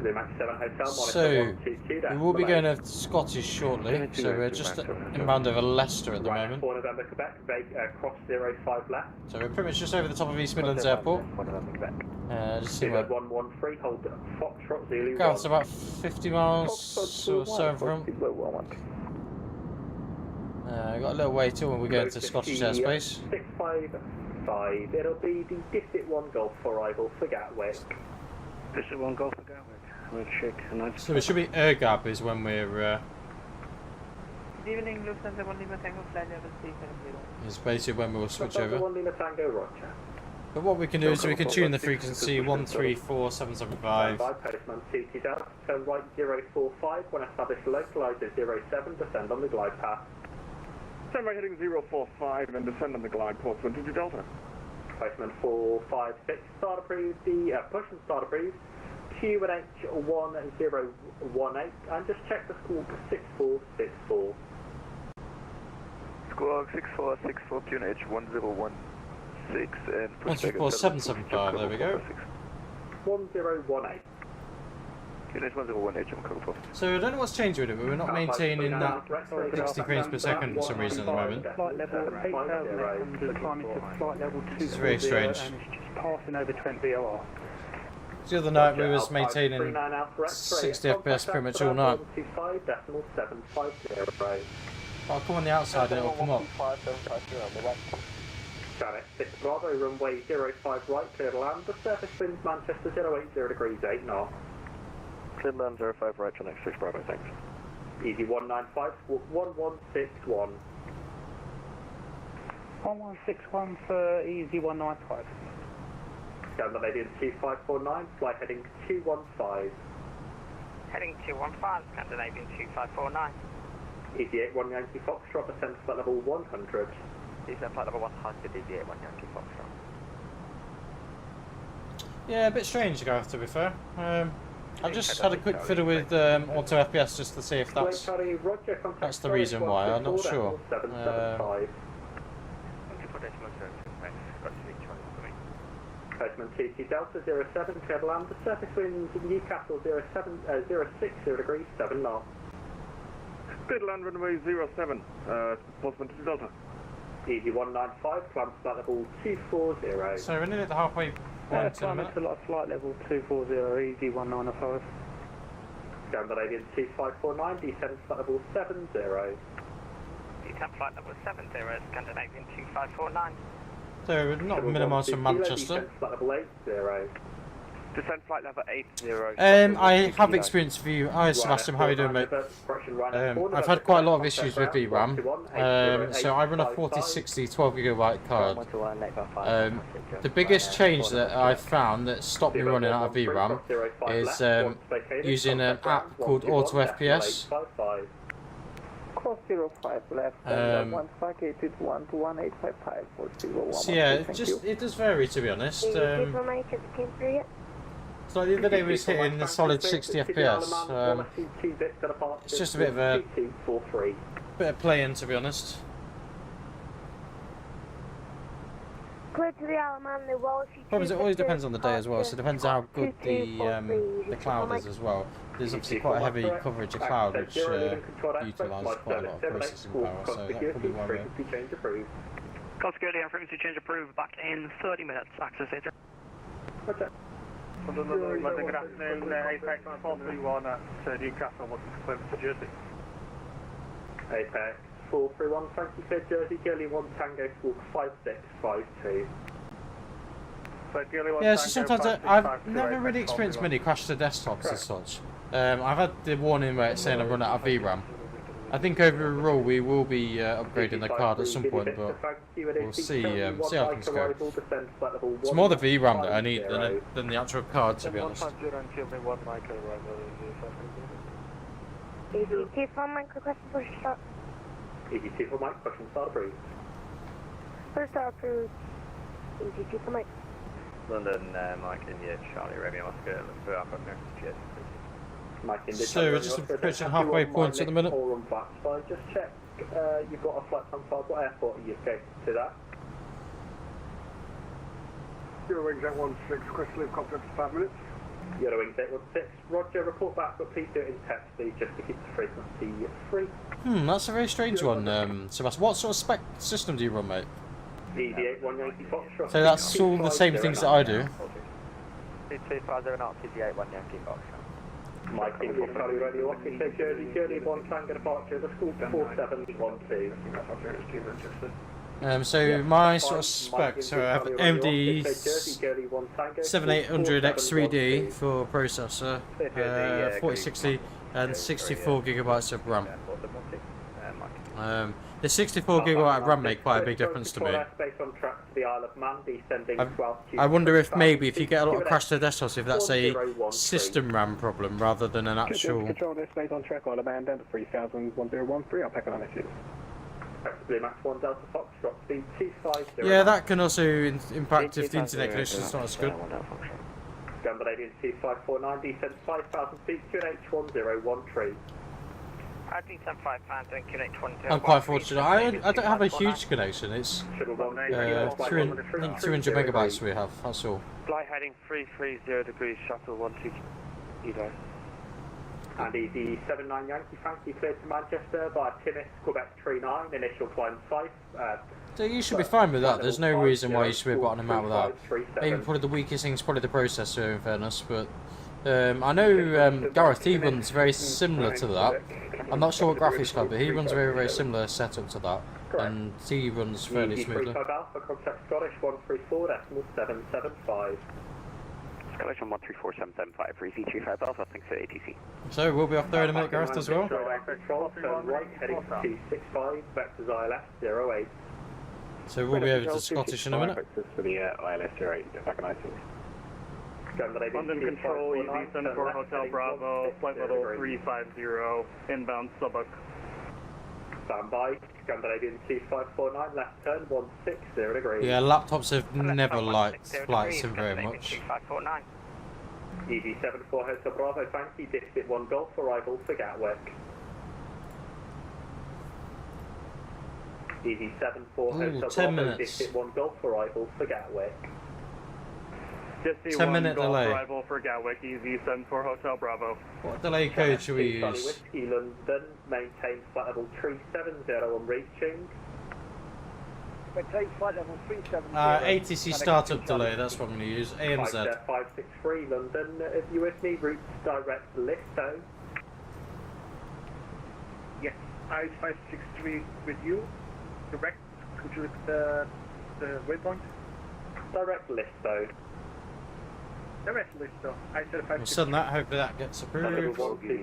Max 7 Hotel, So, monitor 122, we will be going to Scottish shortly, so we're just inbound over Leicester at the moment. 4 November, Quebec, cross 05 left. So we're pretty much just over the top of East Midlands Airport. Just see what... 113, hold Foxtrot, Zulu 1. It's about 50 miles or so from. Got a little way till when we go into Scottish airspace. 655, it'll be the District 1 Golf arrival for Gatwick. District 1 Golf for Gatwick. So it should be Ergab is when we're. Good evening, Lufthansa 1 Lima Tango, flight level 370. Is basically when we'll switch Lufthansa over. 1 Lima Tango, Roger. But what we can do is we can tune the frequency 134775. Postman 2 Delta, turn right 045, when established localised at 07, descend on the glide path. Turn right heading 045 and descend on the glide, Postman 22 Delta. Postman 456, start approved, the push and start approved, QNH 1018, and just check the squawk 6464. Squawk 6464, QNH 1016, and push 144775, there we go. 1018. QNH 1018, I'm code post. So I don't know what's changed with it, but we're not maintaining that 60 frames per second for some reason at the moment. Flight level 8,800, climbing to flight level 240, It's very strange. and it's just passing over 20 VOR. The other night we was maintaining 60 FPS pretty much all night. I'll come on the outside and it'll come up. Janet 6 Bravo, runway 05 right, clear to land. The surface winds Manchester 080 degrees 8 knots. Clear land 05 right, Janet 6 Bravo, thanks. Easy 195, squawk 1161. 1161 for Easy 195. Scandinavian 2549, fly heading 215. Heading 215, Scandinavian 2549. Easy 81 Yankee Foxtrot, descend to flight level 100. Descend flight level 100, Easy 81 Yankee Foxtrot. Yeah, a bit strange, guys, to be fair. I've just had a quick fiddle with Auto FPS just to see if that's the reason why. I'm not sure. Postman 22 Delta 07, clear to land. The surface winds Newcastle 060 degrees 7 knots. Clear to land runway 07, Postman 2 Delta. Easy 195, climb to flight level 240. So we're nearly at the halfway point in a minute. Flight level 240, Easy 195. Scandinavian 2549, descend to flight level 70. Descend flight level 70, Scandinavian 2549. So we're not minimised from Manchester. Descend flight level 80. Descend flight level 80. I have experience with you. Hi Sebastian, how are you doing, mate? I've had quite a lot of issues with VRAM. So I run a 4060 12GB card. The biggest change that I've found that stopped me running out of VRAM is using an app called Auto FPS. Course 05 left, 15821 to 1855 so yeah, it does vary, to be honest. So the other day we was hitting a solid 60 FPS. It's just a bit of a playing, to be honest. Clear to the Airline, the Problem is, it always depends on the day as well, so it depends how good the cloud is as well. There's obviously quite a heavy coverage of cloud, which utilises quite a lot of processing power, so that could be one way. Security and frequency change approved, back in 30 minutes, access agent. London, good afternoon, Apex 431 at Newcastle, looking to clear to Jersey. Apex 431, thank you, clear Jersey, Gilly 1 Tango, squawk 5652. Yeah, so sometimes I've never really experienced many crash to desktops as such. I've had the warning where it's saying I run out of VRAM. I think overall we will be upgrading the card at some point, but we'll see how things go. It's more the VRAM that I need than the actual card, to be honest. Easy 24 Mike, request for start. Easy 24 Mike, question start approved. First start approved. Easy 24 Mike. London, Mike India, Charlie, Romeo Oscar, look for Alpha Jet. So we're just approaching halfway point at the minute. Just check, you've got a flight on file. What airport are you escaping to that? Eurowings 816, request to leave cockpit for 5 minutes. Eurowings 816, Roger, report back, but please do it in text, please, just to keep the frequency free. That's a very strange one, Sebastian. What sort of spec system do you run, mate? ED81 Yankee Foxtrot. So that's all the same things that I do. 2250 knots, ED81 Yankee Foxtrot. Mike India, Charlie Radio, Rocky, say Jersey 1 Tango departure, the school 4712. So my sort of specs, so I have AMD 7800X3D for processor, 4060 and 64GB of RAM. The 64GB RAM make quite a big difference to me. I wonder if maybe if you get a lot of crash to desktops, if that's a system RAM problem rather than an actual. Control this space on track on abandon 301013. I'll pack it on issues. Yeah, that can also impact if the internet connection is not as good. Scandinavian 2549, descend 5,000 feet, QNH1013. I'm quite fortunate. I don't have a huge connection. It's 200 megabytes we have. That's all. Fly heading 330 degrees, shuttle 12 Edo. And ED 79 Yankee, thank you, cleared to Manchester by Timis, Quebec 39, initial climb safe. So you should be fine with that. There's no reason why you should be bottoming out with that. Maybe probably the weakest thing is probably the processor, in fairness, but I know Gareth, he runs very similar to that. I'm not sure what graphics card, but he runs a very, very similar setup to that, and he runs fairly smoothly. Alpha, contact Scottish 134.775. Scottish 134775 for EC25 Alpha, thanks for ATC. So we'll be off there in a minute, Gareth, as well. Control, turn right, heading to 265, vectors ILS 08. So we'll be over to Scottish in a minute. For the ILS 08, if I can London Control, Easy for Hotel Bravo, flight level 350, inbound Subbuck. Standby, Scandinavian 2549, left turn 160 degrees. Yeah, laptops have never liked flight sim very much. EG74 Hotel Bravo, thank you, District 1 Golf, arrival for Gatwick. EG74 Hotel 10 Bravo, minutes. District 1 Golf, arrival for Gatwick. 10 minute delay. Arrival for Gatwick, EG74 Hotel Bravo. What delay code should we Charlie use? Whiskey London, maintain flight level 370 on reaching. Maintain flight level 370. ATC startup delay, that's what I'm going to use. AMZ. 563 London, if you with me, routes direct Listo. Yes, I 563 with you. Direct, could you look at the waypoint? Direct Listo. Direct Listo. I said 563. We'll send that, hopefully that gets approved.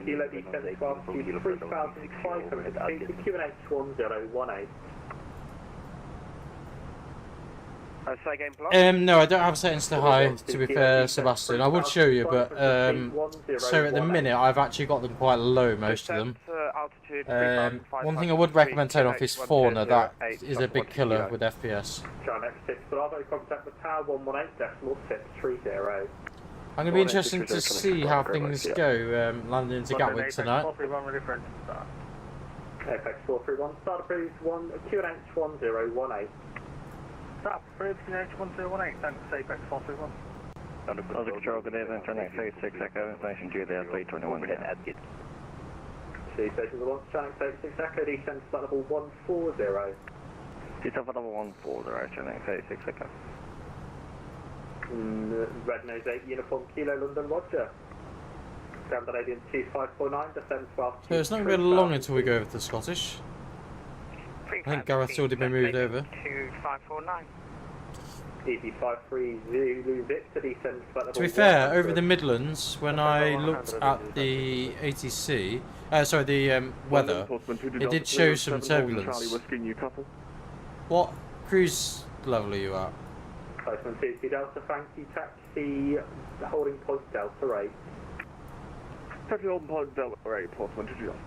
Kilo descent 12 to 3,500 feet to QNH 1018. No, I don't have settings to high, to be fair, Sebastian. I would show you, but so at the minute I've actually got them quite low, most of them. One thing I would recommend turning off is Fauna. That is a big killer with FPS. Bravo, contact the tower 118.630. I'm going to be interested to see how things go landing into Gatwick tonight. Apex 431, start approved, QNH 1018. Start approved, QNH 1018, thanks, Apex 431. London Control, good evening, turn 36 Echo, information due there, 321 Adkid. Sea stations are launched, channel 36 Echo, descend to flight level 140. Descend flight level 140, turn 36 Echo. Red Nose 8 Uniform Kilo London Roger. Scandinavian 2549, descend 12. So it's not going to be long until we go over to Scottish. I think Gareth's already been moved over. 2549. EG53 Zulu Victor, descend to flight level. To be fair, over the Midlands, when I looked at the ATC, the weather, it did show some turbulence. What cruise level are you at? Postman 2 Delta, thank you, taxi holding point Delta 8. Taxi holding point Delta 8, Postman 2 Delta.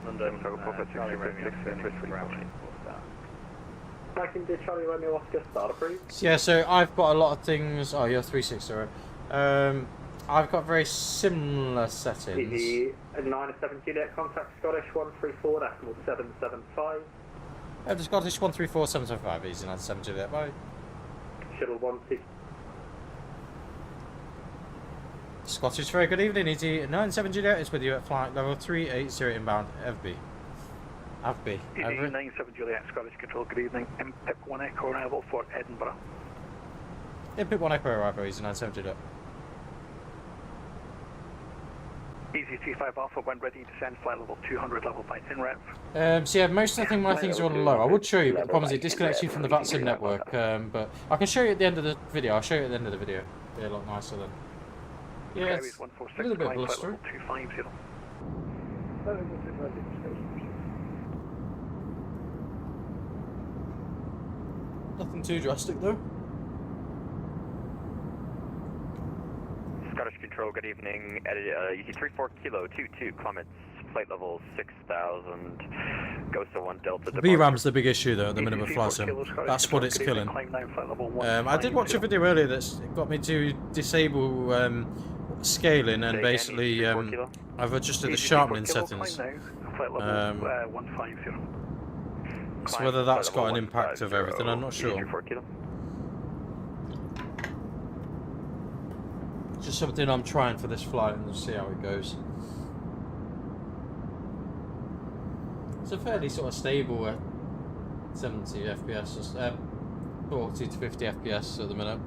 London, Charlie Romeo, I can do Charlie Romeo Oscar start approved. Yeah, so I've got a lot of things. Oh, you're 360, right? I've got very similar settings. The 907 Juliet, contact Scottish 134.775. The Scottish 134.775, easy 97 Juliet, bye. Shuttle 12. Scottish, very good evening, easy 97 Juliet is with you at flight level 380 inbound, FB. Easy 97 Juliet, Scottish Control, good evening. MPIP 1 Echo arrival for Edinburgh. MPIP 1 Echo arrival, easy 97 Juliet. Easy 35 Alpha, when ready, descend flight level 200, level by INREP. So yeah, most of the thing, my things are on low. I would show you, but the problem is it disconnects you from the VATSIM network. But I can show you at the end of the video. I'll show you at the end of the video. It'll be a lot nicer then. Yeah, it's a little bit blustery. Nothing too drastic though. Scottish Control, good evening. EC34 Kilo 22, Clements, flight level 6000, Ghost 01 Delta. VRAM's the big issue though at the minute with FlySim. That's what it's killing. I did watch a video earlier that's got me to disable scaling and basically I've adjusted the sharpening settings. So whether that's got an impact of everything, I'm not sure. Just something I'm trying for this flight and we'll see how it goes. It's a fairly sort of stable 70 FPS, 40 to 50 FPS at the minute.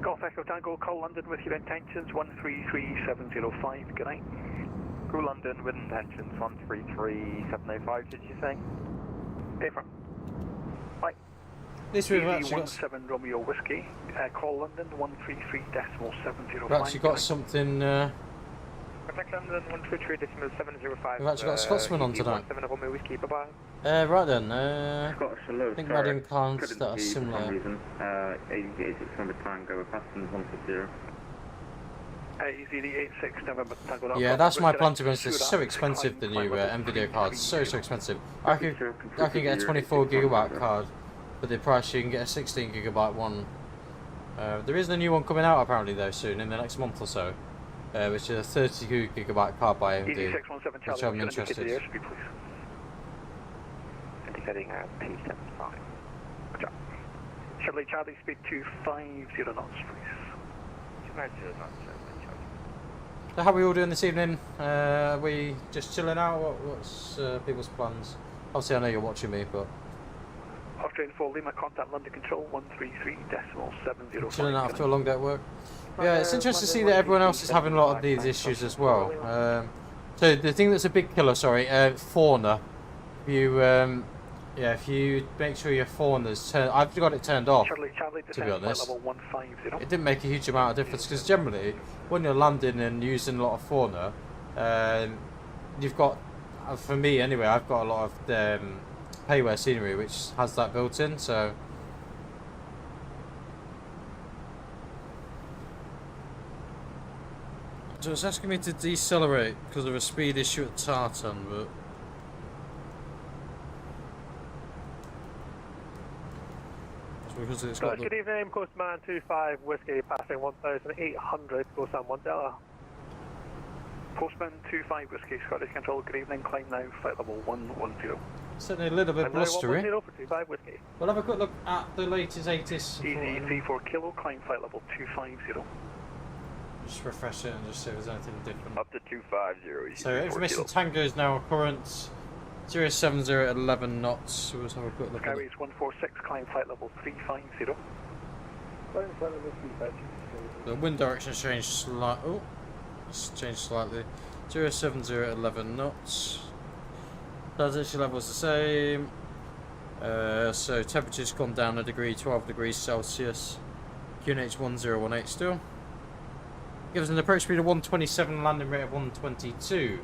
Golf Echo Tango, call London with your intentions 133705, good night. Crew London with intentions 133705, did you say? Paper. Bye. This we've actually got... 17 Romeo Whiskey, call London 133.705. We've actually got something... Contact London 133.705. We've actually got a Scotsman on tonight. 17 Romeo Whiskey, bye-bye. Right then, Scottish alert, I think we're adding plans couldn't that are be for some similar. reason. 86 November Tango, passengers 150. EasyJet 86 November Tango. Yeah, that's my plan to be honest. It's so expensive, the new NVIDIA cards. So expensive. I can get a 24GB card for the price you can get a 16GB one. There is a new one coming out apparently though soon, in the next month or so. Which is a 32GB card by AMD, which I'm interested in. Indicating at P75. Charlie Charlie, speed 250 knots, please. 250 knots, So how are we all doing this evening? Are we just chilling out? What's people's plans? Obviously I know you're watching me, but... Off train 4 Lima, contact London Control 133.705. Chilling out after a long day at work. Yeah, it's interesting to see that everyone else is having a lot of these issues as well. So the thing that's a big killer, fauna. If you make sure your fauna's turned, I've got it turned off. To be honest, it didn't make a huge amount of difference because generally, when you're landing and using a lot of fauna, you've got, for me anyway, I've got a lot of payware scenery which has that built in. So it's asking me to decelerate because of a speed issue at Tartan, but. Because it's got good evening, Postman 25 Whiskey, passing 1,800, go Sam 1 Delta. Postman 25 Whiskey, Scottish Control, good evening, climb now, flight level 110. Certainly a little bit blustery. 110 for 25 Whiskey. We'll have a quick look at the latest ATIS. Easy 34 kilo, climb flight level 250. Just refresh it and just see if there's anything different. Up to 250. So information Tango is now current 070 at 11 knots. So we'll have a quick look at it. Carries 146, climb flight level 350. Climb flight level 350. The wind direction changed slightly. Oh, it's changed slightly. 070 at 11 knots. Transition level's the same. So temperature's gone down a degree, 12 degrees Celsius. QNH 1018 still. Gives an approach speed of 127, landing rate of 122.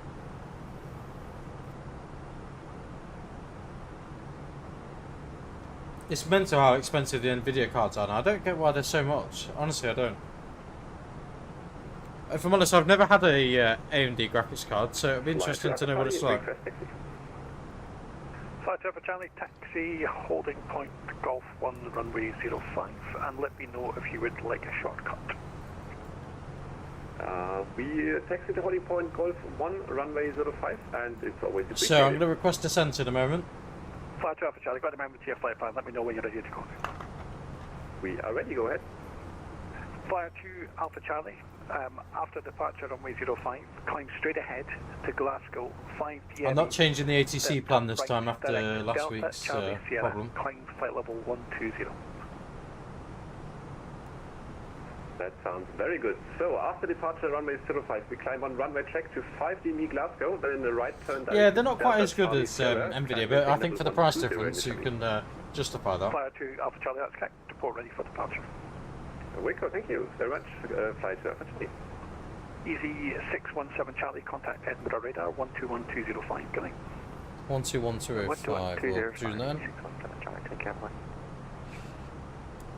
It's mental how expensive the NVIDIA cards are now. I don't get why they're so much. Honestly, I don't. If I'm honest, I've never had a AMD graphics card, so it'll be interesting to know what it's like. Flight Alpha Charlie, taxi, holding point, Golf 1, runway 05, and let me know if you would like a shortcut. We taxi to holding point, Golf 1, runway 05, and it's always a So I'm going to request descent in a moment. Flight Alpha Charlie, got a moment to your flight plan, let me know when you're ready to go. We are ready, go ahead. Flyer 2 Alpha Charlie, after departure runway 05, climb straight ahead to Glasgow, 5 p.m. I'm not changing the ATC plan this time after last week's problem. Climb flight level 120. That sounds very good. So after departure runway 05, we climb on runway check to 5DME Glasgow, then in the right turn. Yeah, they're not quite as good as NVIDIA, but I think for the price difference you can justify that. Flyer 2 Alpha Charlie, that's correct. Report ready for departure. Waco, thank you very much. Flight to Alpha Charlie. Easy 617 Charlie, contact Edinburgh radar 121205, going. 121205, we'll do that.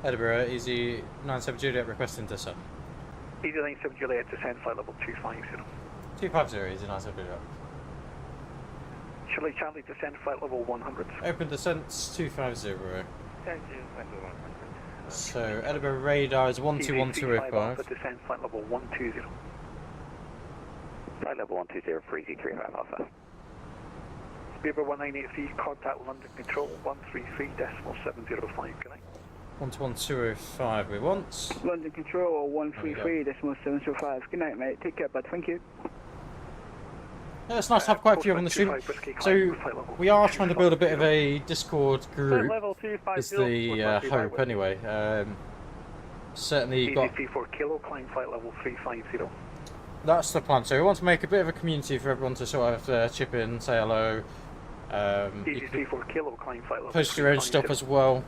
Edinburgh, Easy 97 Juliet requesting descent. Easy 97 Juliet, descend flight level 250. 250, Easy 97 Juliet. Charlie Charlie, descend flight level 100. Open descents 250. So Edinburgh radar is 121205. Descend flight level 120. Flight level 120 for Easy 35 Alpha. Beaver 1983, contact London Control 133.705, connect. 11205 we want. London Control 133.705. Good night, mate. Take care, bud. Thank you. Yeah, it's nice to have quite a few on the stream. So we are trying to build a bit of a Discord group. Is the hope anyway. Certainly got. EGPH kilo, climb flight level 350. That's the plan. So we want to make a bit of a community for everyone to sort of chip in, say hello. EGPH kilo, climb flight level. Post your own stuff as well.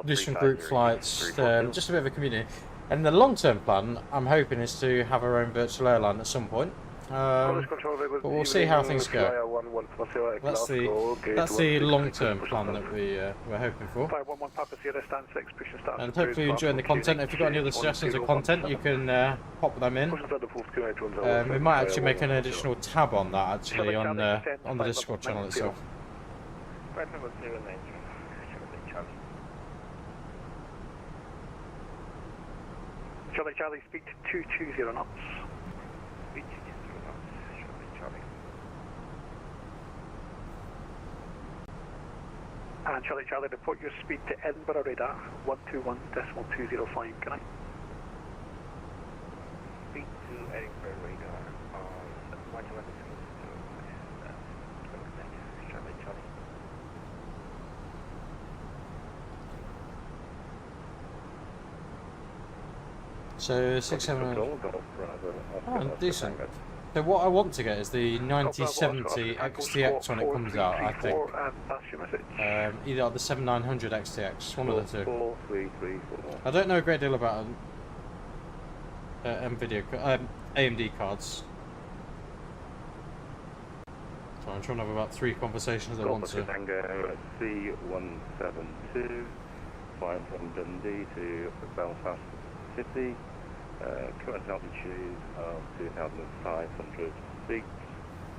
do some group flights, just a bit of a community. And the long-term plan, I'm hoping, is to have our own virtual airline at some point. But we'll see how things go. That's the long-term plan that we're hoping for. And hopefully you're enjoying the content. If you've got any other suggestions of content, you can pop them in. We might actually make an additional tab on that actually on the Discord channel itself. Charlie, speak to 220 knots. And Charlie, report your speed to Edinburgh radar, 121.205, can I? Speed to Edinburgh radar on 121.205, Charlie. So 670. Oh, decent. So what I want to get is the 9070 XTX when it comes out, I think. Either the 7900 XTX, one of the two. I don't know a great deal about AMD cards. So I'm trying to have about 3 conversations at once. Tango C172, flying from Dundee to Belfast City. Current altitude of 2,500 feet.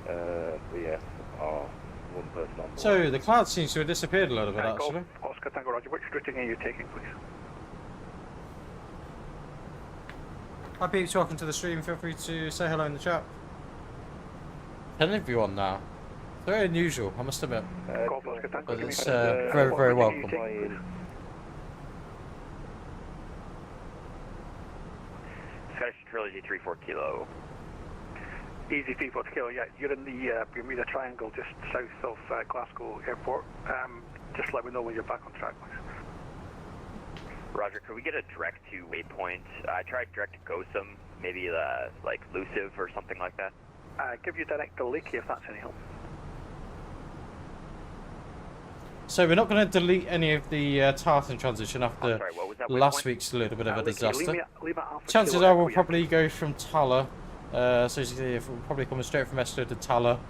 VFR, one person on board. So the cloud seems to have disappeared a little bit actually. Oscar Tango Roger, which routing are you taking, please? Hi peeps, welcome to the stream. Feel free to say hello in the chat. 10 of you on now. Very unusual, I must admit. But it's very, very welcome. Scottish Trilogy 34 Kilo. Easy 34 Kilo, yeah. You're in the Bermuda Triangle just south of Glasgow Airport. Just let me know when you're back on track, please. Roger, could we get a direct to waypoint? I tried direct to GOSM, maybe like Lucive or something like that. Give you direct to Lakey if that's any help. So we're not going to delete any of the Tartan transition after last week's little bit of a disaster. Chances are we'll probably go from Tala, so as you see, we'll probably come straight from Esto to Tala.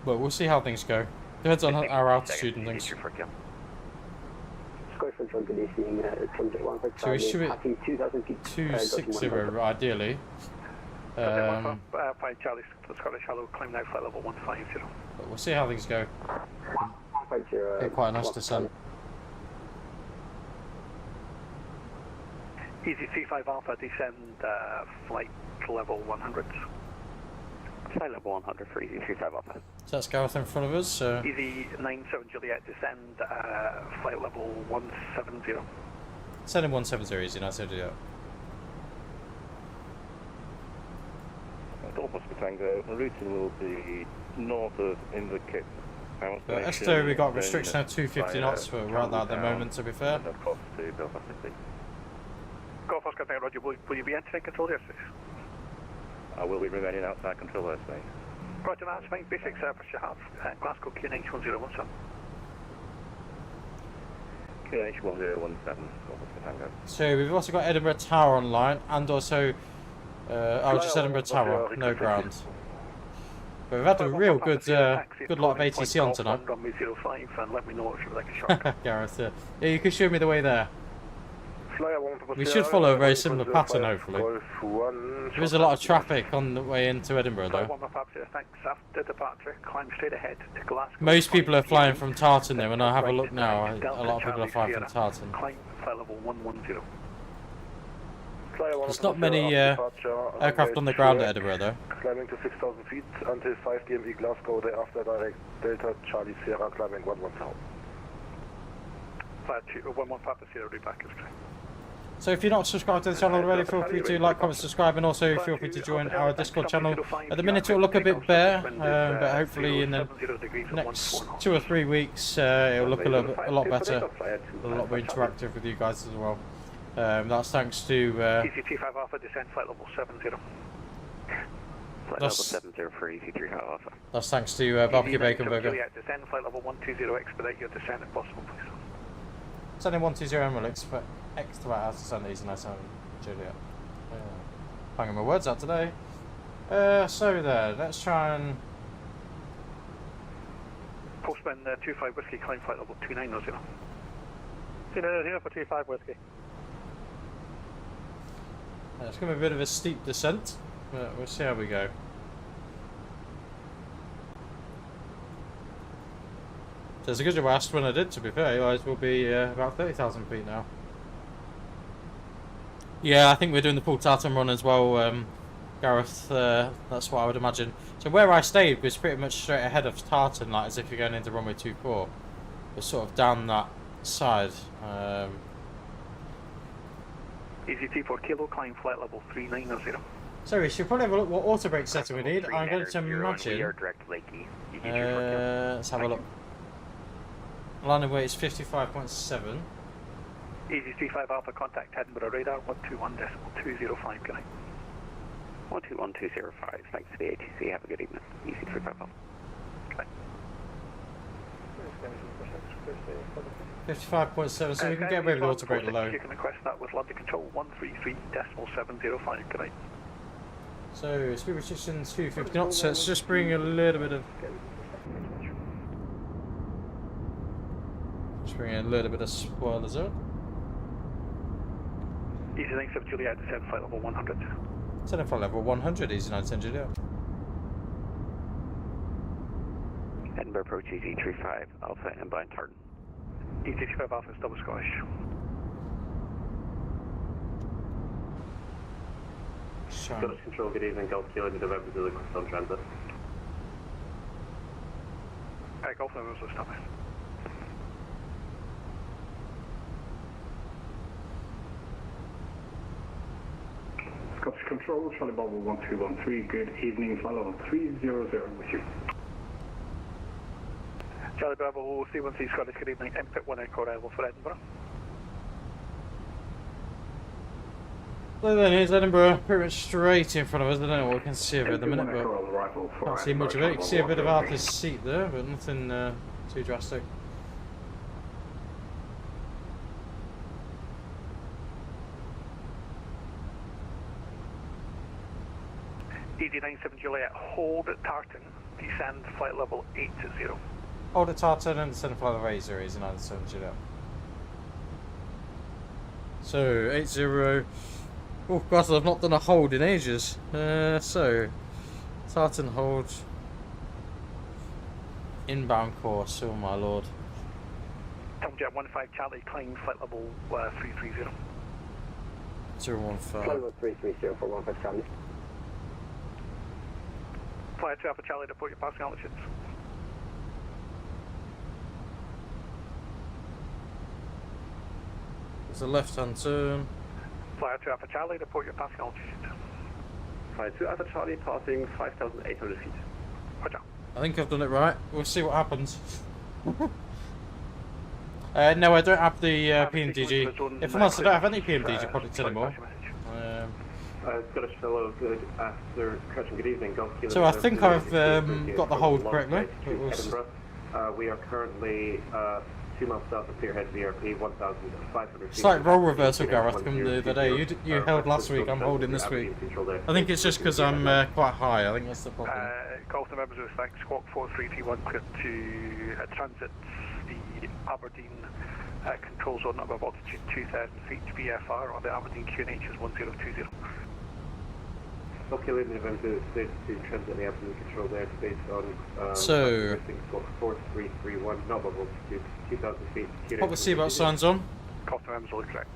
But we'll see how things go. Depends on our altitude and things. So we should be 260 ideally. Fine, Charlie, Scottish Hello, climb now flight level 150. But we'll see how things go. Get quite a nice descent. Easy 35 Alpha, descend flight level 100. Flight level 100 for Easy 35 Alpha. So that's Gareth in front of us. Easy 97 Juliet, descend flight level 170. Send him 170, Easy 97 Juliet. Golf Oscar Tango, the routing will be north of Inverkip. Esto, we got restriction at 250 knots, but we're at that at the moment, to be fair. Golf to Belfast City. Golf Oscar Tango, Roger, will you be entering control airspace? I will be remaining outside control airspace. Roger, that's fine. Basic service you have. Glasgow QNH1017. QNH1017, Golf Oscar Tango. So we've also got Edinburgh Tower online, and also just Edinburgh Tower, no ground. But we've had a real good lot of ATC on tonight. Gareth, yeah, you can show me the way there. We should follow a very similar pattern, hopefully. There is a lot of traffic on the way into Edinburgh, though. Most people are flying from Tartan, though. When I have a look now, a lot of people are flying from Tartan. There's not many aircraft on the ground at Edinburgh, though. Climbing to 6,000 feet until 5 DME Glasgow, thereafter direct Delta Charlie Sierra climbing 11,000. 11 Papa Sierra, back is correct. So if you're not subscribed to the channel already, feel free to like, comment, subscribe, and also feel free to join our Discord channel. At the minute it will look a bit bare, but hopefully in the next 2 or 3 weeks it will look a lot better, a lot more interactive with you guys as well. That's thanks to EC35 Alpha, descend flight level 70. Flight level 70 for EC35 Alpha. That's thanks to Barbecue Bacon Burger. Descend flight level 120, expedite your descent if possible, please. Sending 120 will expect extra out to send Easy 97 Juliet. Banging my words out today. So there, let's try and... Postman 25 Whiskey, climb flight level 290. 290 for 25 Whiskey. It's going to be a bit of a steep descent, but we'll see how we go. So it's a good job I asked when I did, to be fair, otherwise we'll be about 30,000 feet now. Yeah, I think we're doing the full tartan run as well, Gareth, that's what I would imagine. So where I stayed was pretty much straight ahead of tartan, like as if you're going into runway 24. We're sort of down that side. EasyT4 Kilo, climb flight level 390. So we should probably have a look what auto brake setting we need. I'm going to imagine... let's have a look. Landing weight is 55.7. EasyT5 Alpha, contact Edinburgh radar 121.205, good night. 121.205, thanks to the ATC, have a good evening. EasyT5 Alpha. Good night. 55.7, so we can get away with the auto brake low. You can request that with London Control 133.705, good night. So, speed restriction 250 knots, so let's just bring a little bit of... Just bring a little bit of spoilers up. Easy 97 Juliet, descend flight level 100. Descend flight level 100, Easy 97 Juliet. Edinburgh approach EasyT35 Alpha, inbound tartan. EasyT5 Alpha is double Scottish. Scottish Control, good evening, Golf Kilo, November Zulu, on transit. Golf November Zulu, stop. Scottish Control, Charlie Bravo 1213, good evening, flight level 300 with you. Charlie Bravo C1C Scottish, good evening, input 1 echo arrival for Edinburgh. So then here's Edinburgh, pretty much straight in front of us. I don't know what we can see of it at the minute, but can't see much of it. You can see a bit of Arthur's seat there, but nothing too drastic. ED97 Juliet, hold at Tartan, descend flight level 80. Hold at Tartan and descend flight level 80, Easy 97 Juliet. So, 80. Oh god, I've not done a hold in ages. So, Tartan hold. Inbound course, oh my lord. Jet 15 Charlie, climb flight level 330. 015. Flight level 330 for 15 Charlie. Flight 2 Alpha Charlie, report your passing altitudes. It's a left hand turn. Flight 2 Alpha Charlie, report your passing altitude. Flight 2 Alpha Charlie, passing 5,800 feet. Roger. I think I've done it right. We'll see what happens. No, I don't have the PMDG. If I'm honest, I don't have any PMDG products anymore. Scottish fellow, good after correction, good evening, Golf Kilo. So I think I've got the hold correctly. Edinburgh. We are currently 2 miles south of Pierhead VRP, 1,500 feet. Slight role reversal, Gareth, from the other day. You held last week, I'm holding this week. I think it's just because I'm quite high, I think that's the problem. Golf November Zulu, thanks, Squawk 4331, clear to transit the Aberdeen control zone above altitude 2,000 feet VFR, or the Aberdeen QNH is 1020. Okay, November Zulu, to transit the Aberdeen control there based on so, Squawk 4331, not above altitude 2,000 feet. Pop the seatbelt signs on. Golf November Zulu, correct.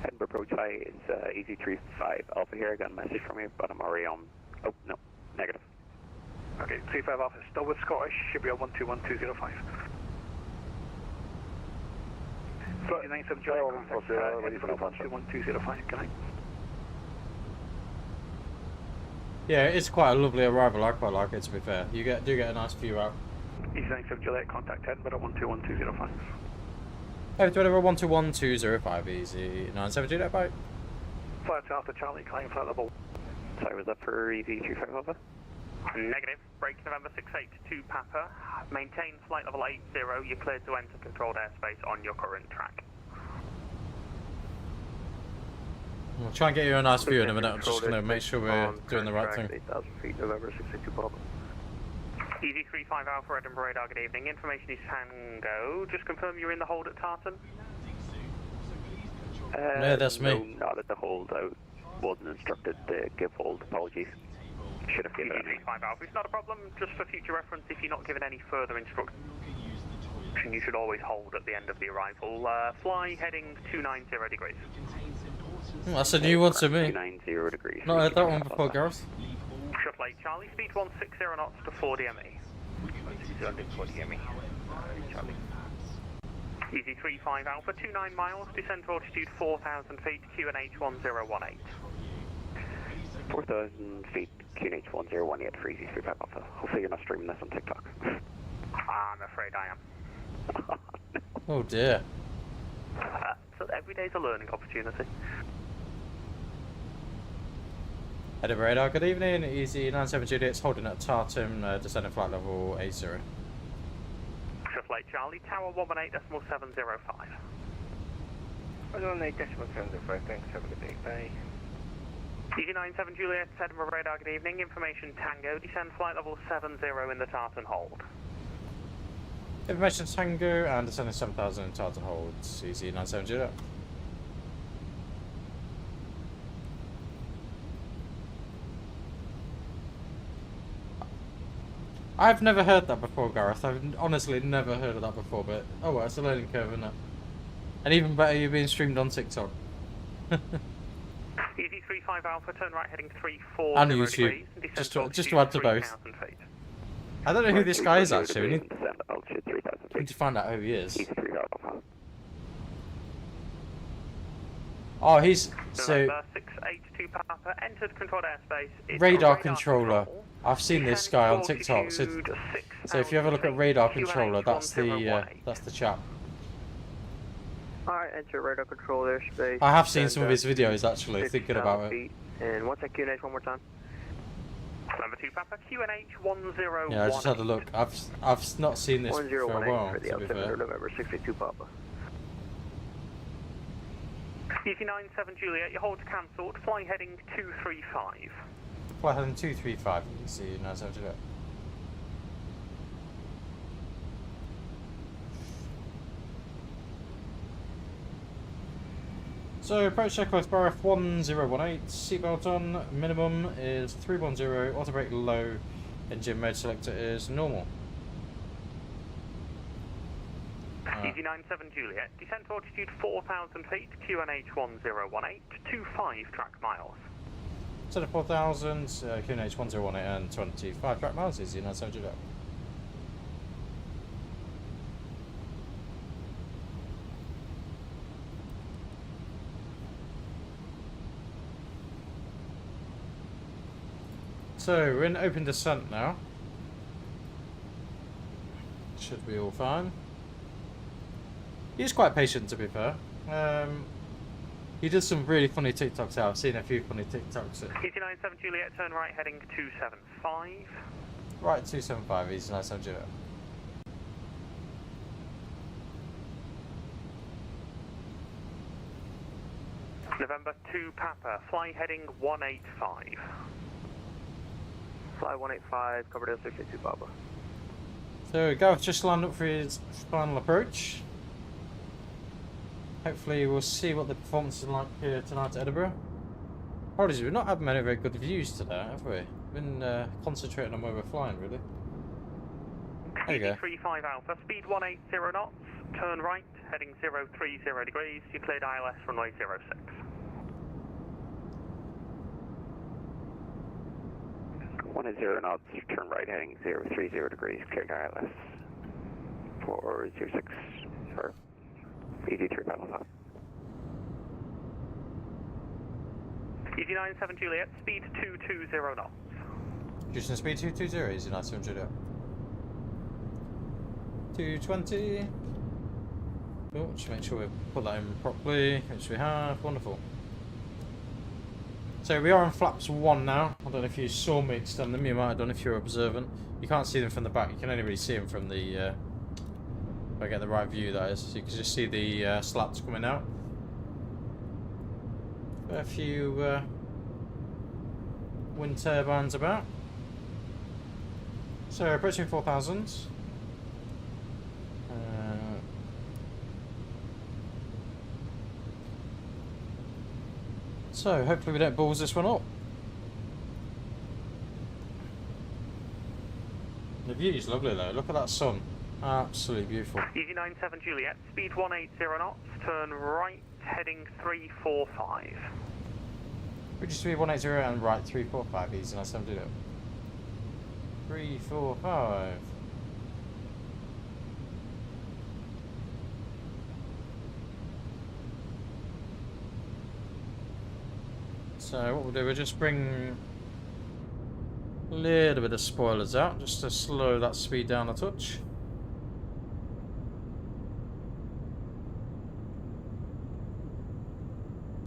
Edinburgh approach high is EasyT35 Alpha here. I got a message from you, but I'm already on. Oh, no, negative. Okay, 35 Alpha still with Scottish, should be on 121.205. Flight 97 July, contact Edinburgh 121.205, good night. Yeah, it's quite a lovely arrival. I quite like it, to be fair. You do get a nice view out. Easy 97 Juliet, contact Edinburgh 121.205. Over to Edinburgh 121.205, Easy 97 Juliet, bye. Flight to Alpha Charlie, climb flight level. Sorry, was that for EasyT35 Alpha? Negative. Break November 682 Papa. Maintain flight level 80. You're cleared to enter controlled airspace on your current track. We'll try and get you a nice view in a minute. I'm just going to make sure we're doing the right thing. 8,000 feet, November 682 Papa. Easy 35 Alpha, Edinburgh radar, good evening. Information is Tango. Just confirm you're in the hold at Tartan. No, that's me. No, not at the hold. I wasn't instructed to give hold. Apologies. Should have given it. 35 Alpha, it's not a problem. Just for future reference, if you're not given any further instruction, you should always hold at the end of the arrival. Fly heading 290 degrees. That's a new one to me. 290 degrees. Not heard that one before, Gareth. Shuttle 8 Charlie, speed 160 knots to 4 DME. 40 DME. Charlie. Easy 35 Alpha, 29 miles, descent to altitude 4,000 feet, QNH 1018. 4,000 feet, QNH 1018 for Easy 35 Alpha. Hopefully you're not streaming this on TikTok. I'm afraid I am. Oh dear. So every day's a learning opportunity. Edinburgh radar, good evening. Easy 97 Juliet's holding at Tartan, descending flight level 80. Shuttle 8 Charlie, Tower 118.705. 118.705, thanks, have a good day, bye. Easy 97 Juliet, Edinburgh radar, good evening. Information Tango, descend flight level 70 in the Tartan hold. Information Tango and descending 7,000 in Tartan hold. Easy 97 Juliet. I've never heard that before, Gareth. I've honestly never heard of that before, but oh well, it's a learning curve, isn't it? And even better, you're being streamed on TikTok. Easy 35 Alpha, turn right heading 34 and YouTube, just to add to both. I don't know who this guy is actually. We need to find out who he is. Oh, he's so entered controlled airspace. Radar controller. I've seen this guy on TikTok. So if you ever look at radar controller, that's the chap. Alright, enter radar control airspace. I have seen some of his videos actually, thinking about it. And what's that QNH one more time? Number 2 Papa, QNH 1018. Yeah, I just had a look. I've not seen this for a while, for the to be fair. November 62 Papa. Easy 97 Juliet, your hold's cancelled. Fly heading 235. Fly heading 235. Easy 97 Juliet. So approach checklist bar F1018, seatbelt on, minimum is 310, auto brake low, engine mode selector is normal. Easy 97 Juliet, descent to altitude 4,000 feet, QNH 1018, 25 track miles. Set of 4,000, QNH 1018 and 25 track miles, Easy 97 Juliet. So we're in open descent now. Should be all fine. He's quite patient, to be fair. He does some really funny TikToks out. I've seen a few funny TikToks. Easy 97 Juliet, turn right heading 275. Right, 275, Easy 97 Juliet. November 2 Papa, fly heading 185. Fly 185, cover to 62 Papa. So Gareth just lined up for his final approach. Hopefully we'll see what the performance is like here tonight at Edinburgh. Apologies, we've not had many very good views today, have we? We've been concentrating on where we're flying, really. There you go. 35 Alpha, speed 180 knots, turn right, heading 030 degrees, you cleared ILS runway 06. One is 0 knots, turn right heading 030 degrees, cleared ILS 406 for Easy 3 Papa. Easy 97 Juliet, speed 220 knots. Houston speed 220, Easy 97 Juliet. 220. Oh, just make sure we put that in properly, which we have. Wonderful. So we are on flaps 1 now. I don't know if you saw me extend them. You might have done if you're observant. You can't see them from the back. You can only really see them from the... if I get the right view, that is. So you can just see the slats coming out. A few wind turbines about. So approaching 4,000. So hopefully we don't balls this one up. The view is lovely though. Look at that sun. Absolutely beautiful. EG97 Juliet, speed 180 knots, turn right, heading 345. Which is speed 180 and right 345. Easy, nice time to do it. 345. So what we'll do, we'll just bring a little bit of spoilers out, just to slow that speed down a touch.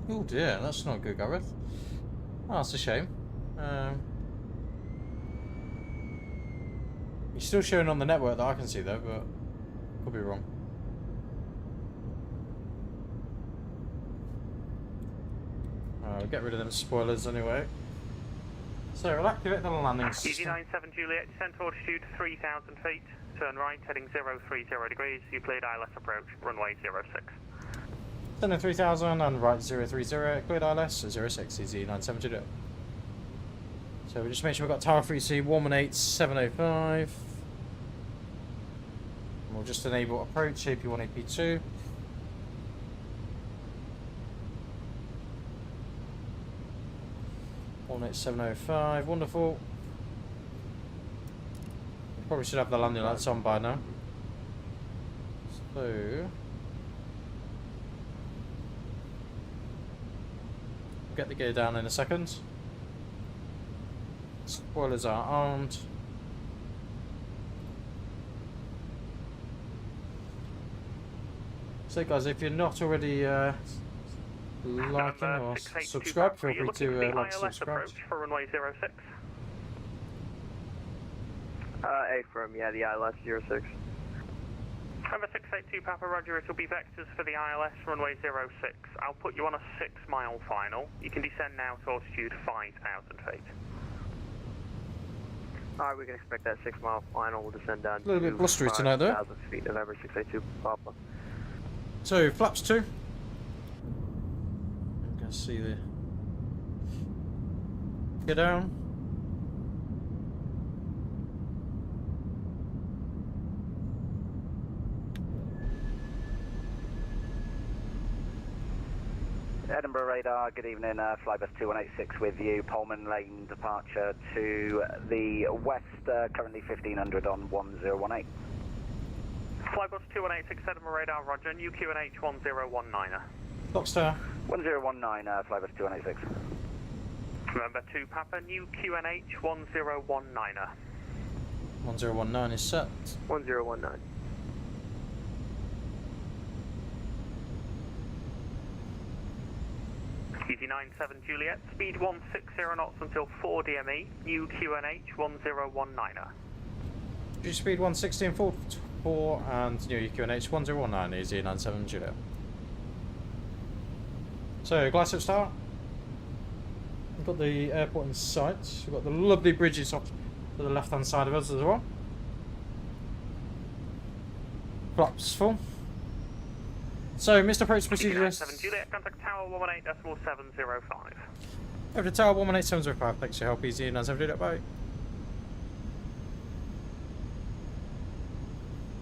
Oh dear, that's not good, Gareth. Oh, that's a shame. You're still showing on the network that I can see though, but could be wrong. We'll get rid of them spoilers anyway. So we'll activate the landing system. EG97 Juliet, descent altitude 3,000 feet, turn right, heading 030 degrees, you cleared ILS approach, runway 06. Descending 3,000 and right 030, cleared ILS 06, EG97 Juliet. So we'll just make sure we've got tower frequency 118,705. And we'll just enable approach AP1, AP2. It's 705, wonderful. Probably should have the landing lights on by now. So get the gear down in a second. Spoilers are armed. So guys, if you're not already liking or subscribe, feel free to like and subscribe. For runway 06. A-firm, yeah, the ILS 06. Number 682 Papa Roger, it'll be vectors for the ILS runway 06. I'll put you on a 6-mile final. You can descend now to altitude 5,000 feet. Alright, we can expect that 6-mile final. We'll descend down a little bit blustery tonight though. 5,000 feet, November 682 Papa. So, flaps 2. See the get down. Edinburgh radar, good evening, Flybus 2186 with you, Pullman Lane departure to the west, currently 1500 on 1018. Flybus 2186 Edinburgh radar, roger, and UQNH 1019er. Dockstar. 1019, Flybus 2186. Remember 2 Papa, new QNH 1019er. 1019 is set. 1019. EG97 Juliet, speed 160 knots until 4 DME, new QNH 1019er. Speed 160 and 4 and new QNH 1019, EG97 Juliet. So, glass up start. We've got the airport in sight. We've got the lovely bridges off to the left hand side of us as well. Flaps full. So, Mr. Approach procedure. 7 Juliet, contact Tower 118.705. Over to Tower 118.705. Thanks for your help, easy. 97 Juliet, bye.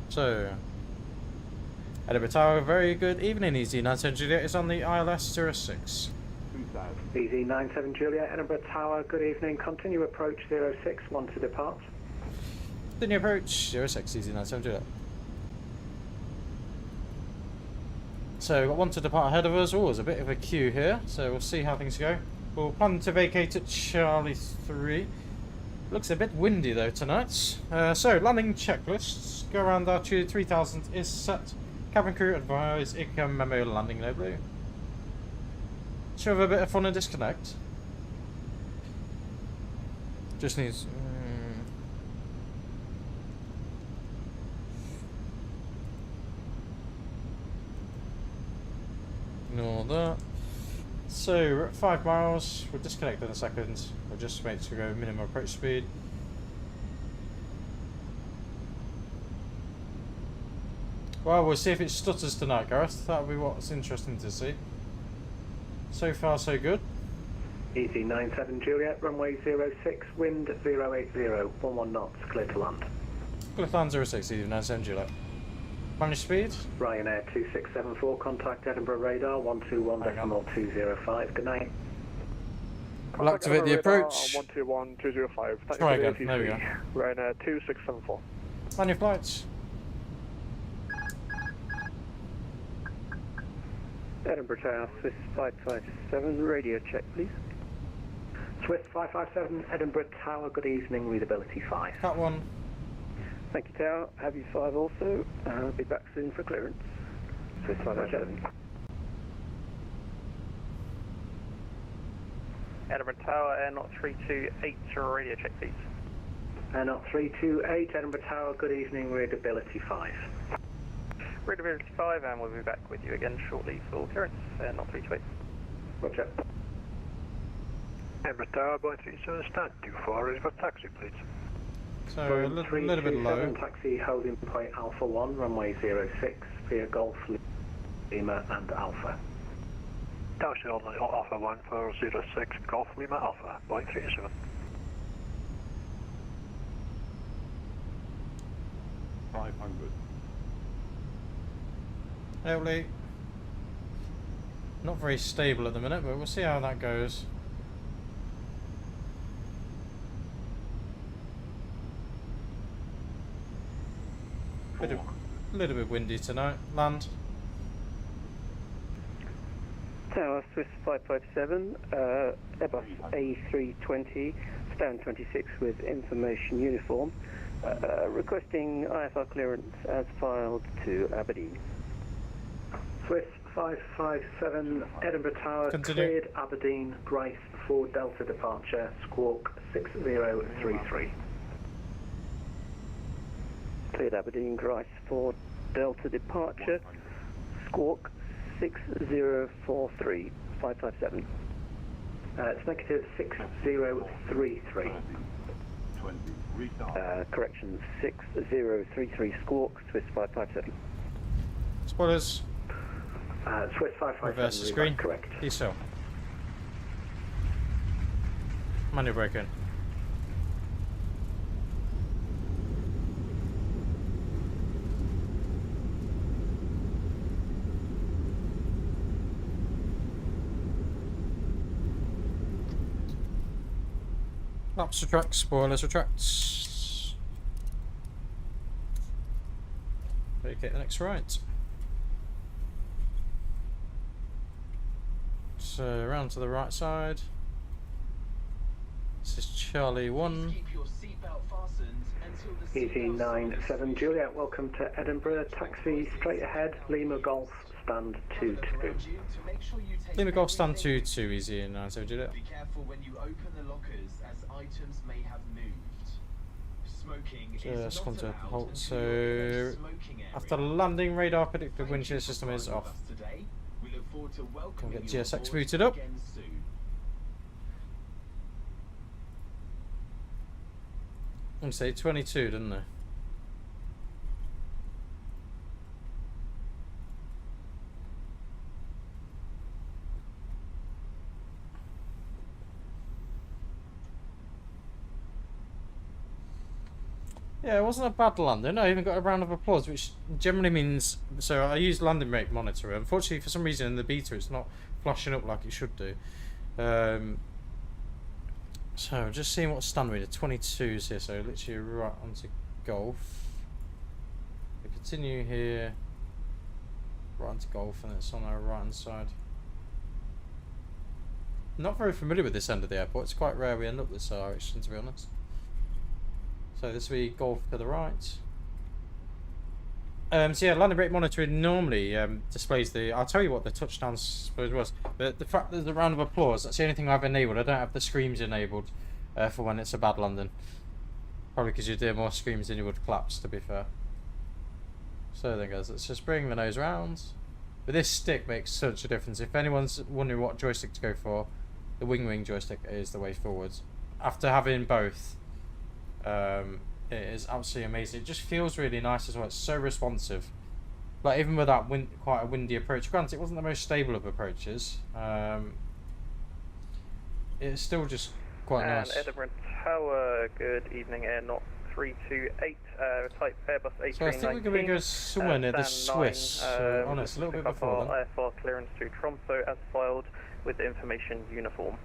So, Edinburgh Tower, very good evening, EZ97 Juliet is on the ILS 06. EZ97 Juliet, Edinburgh Tower, good evening, continue approach 06, one to depart. Continue approach 06, EZ97 Juliet. So, we've got one to depart ahead of us. Oh, there's a bit of a queue here, so we'll see how things go. We'll plan to vacate at Charlie 3. Looks a bit windy though tonight. So, landing checklists. Go around altitude 3000 is set. Cabin crew advise ICA memo landing no blue. Should we have a bit of fun and disconnect? Just needs... ignore that. So we're at 5 miles. We'll disconnect in a second. We'll just wait to go minimum approach speed. Well, we'll see if it stutters tonight, Gareth. That'll be what's interesting to see. So far, so good. Easy 97 Juliet, runway 06, wind 080, 11 knots, clear to land. Clear to land 06, Easy 97 Juliet. Managed speed? Ryanair 2674, contact Edinburgh radar 121.205, good night. We'll activate the approach. 121.205. Try again, there we go. Ryanair 2674. On your flights. Edinburgh Tower, Swiss 557, radio check please. Swiss 557, Edinburgh Tower, good evening, readability 5. Cat 1. Thank you Tower, have you 5 also, I'll be back soon for clearance. Swiss 557. Edinburgh Tower, Air Knot 328, radio check please. Air Knot 328, Edinburgh Tower, good evening, readability 5. Readability 5, and we'll be back with you again shortly for clearance. Not 328. Roger. Edinburgh Tower, Boeing 37, stand 24, is for taxi please. So a little bit low. Taxi holding point Alpha 1, runway 06, via Golf, Lima and Alpha. Taxi on Alpha 1 for 06, Golf, Lima, Alpha, Boeing 37. 500. Hopefully not very stable at the minute, but we'll see how that goes. Little bit windy tonight. Land. Tower Swiss 557, Airbus A320, stand 26 with information uniform, requesting IFR clearance as filed to Aberdeen. Swiss 557, Edinburgh Tower, cleared Aberdeen, Grace for Delta departure, squawk 6033. Cleared Aberdeen, Grace for Delta departure, squawk 6043, 557. It's negative 6033. Correction, 6033 squawk, Swiss 557. Spoilers. Swiss 557. Reverse the screen. Correct. Peace out. Manual brake in. Laps retract, spoilers retract. Vacate the next right. So around to the right side. This is Charlie 1. Easy 97 Juliet, welcome to Edinburgh. Taxi straight ahead, Lima Golf, stand 22. Lima Golf, stand 22, easy 97 Juliet. Be careful when you open the lockers as items may have moved. Smoking Just come to a halt. So after landing, radar predicted wind shear system is off. Can get GSX booted up. I'm say 22, didn't they? Yeah, it wasn't a bad landing. I even got a round of applause, which generally means... So I used landing rate monitor. Unfortunately, for some reason in the beta, it's not flashing up like it should do. So just seeing what stand reader 22s here. So literally right onto Golf. We continue here. Right onto Golf, and it's on our right hand side. Not very familiar with this end of the airport. It's quite rare we end up this direction, to be honest. So this will be Golf to the right. So yeah, landing rate monitoring normally displays the... I'll tell you what the touchdown suppose was. But the fact there's a round of applause, that's the only thing I've enabled. I don't have the screams enabled. for when it's a bad landing. Probably because you do more screams than you would claps, to be fair. So then guys, let's just bring the nose round. But this stick makes such a difference. If anyone's wondering what joystick to go for, the wing joystick is the way forward. After having both, it is absolutely amazing. It just feels really nice as well. It's so responsive. Like even with that quite a windy approach, granted it wasn't the most stable of approaches, it's still just quite nice. Edinburgh Tower, good evening, Air Not 328, type Airbus A319. So I think we're going to go somewhere near the Swiss. Oh no, it's a little bit before then. IFR clearance to Toronto as filed with the information uniform.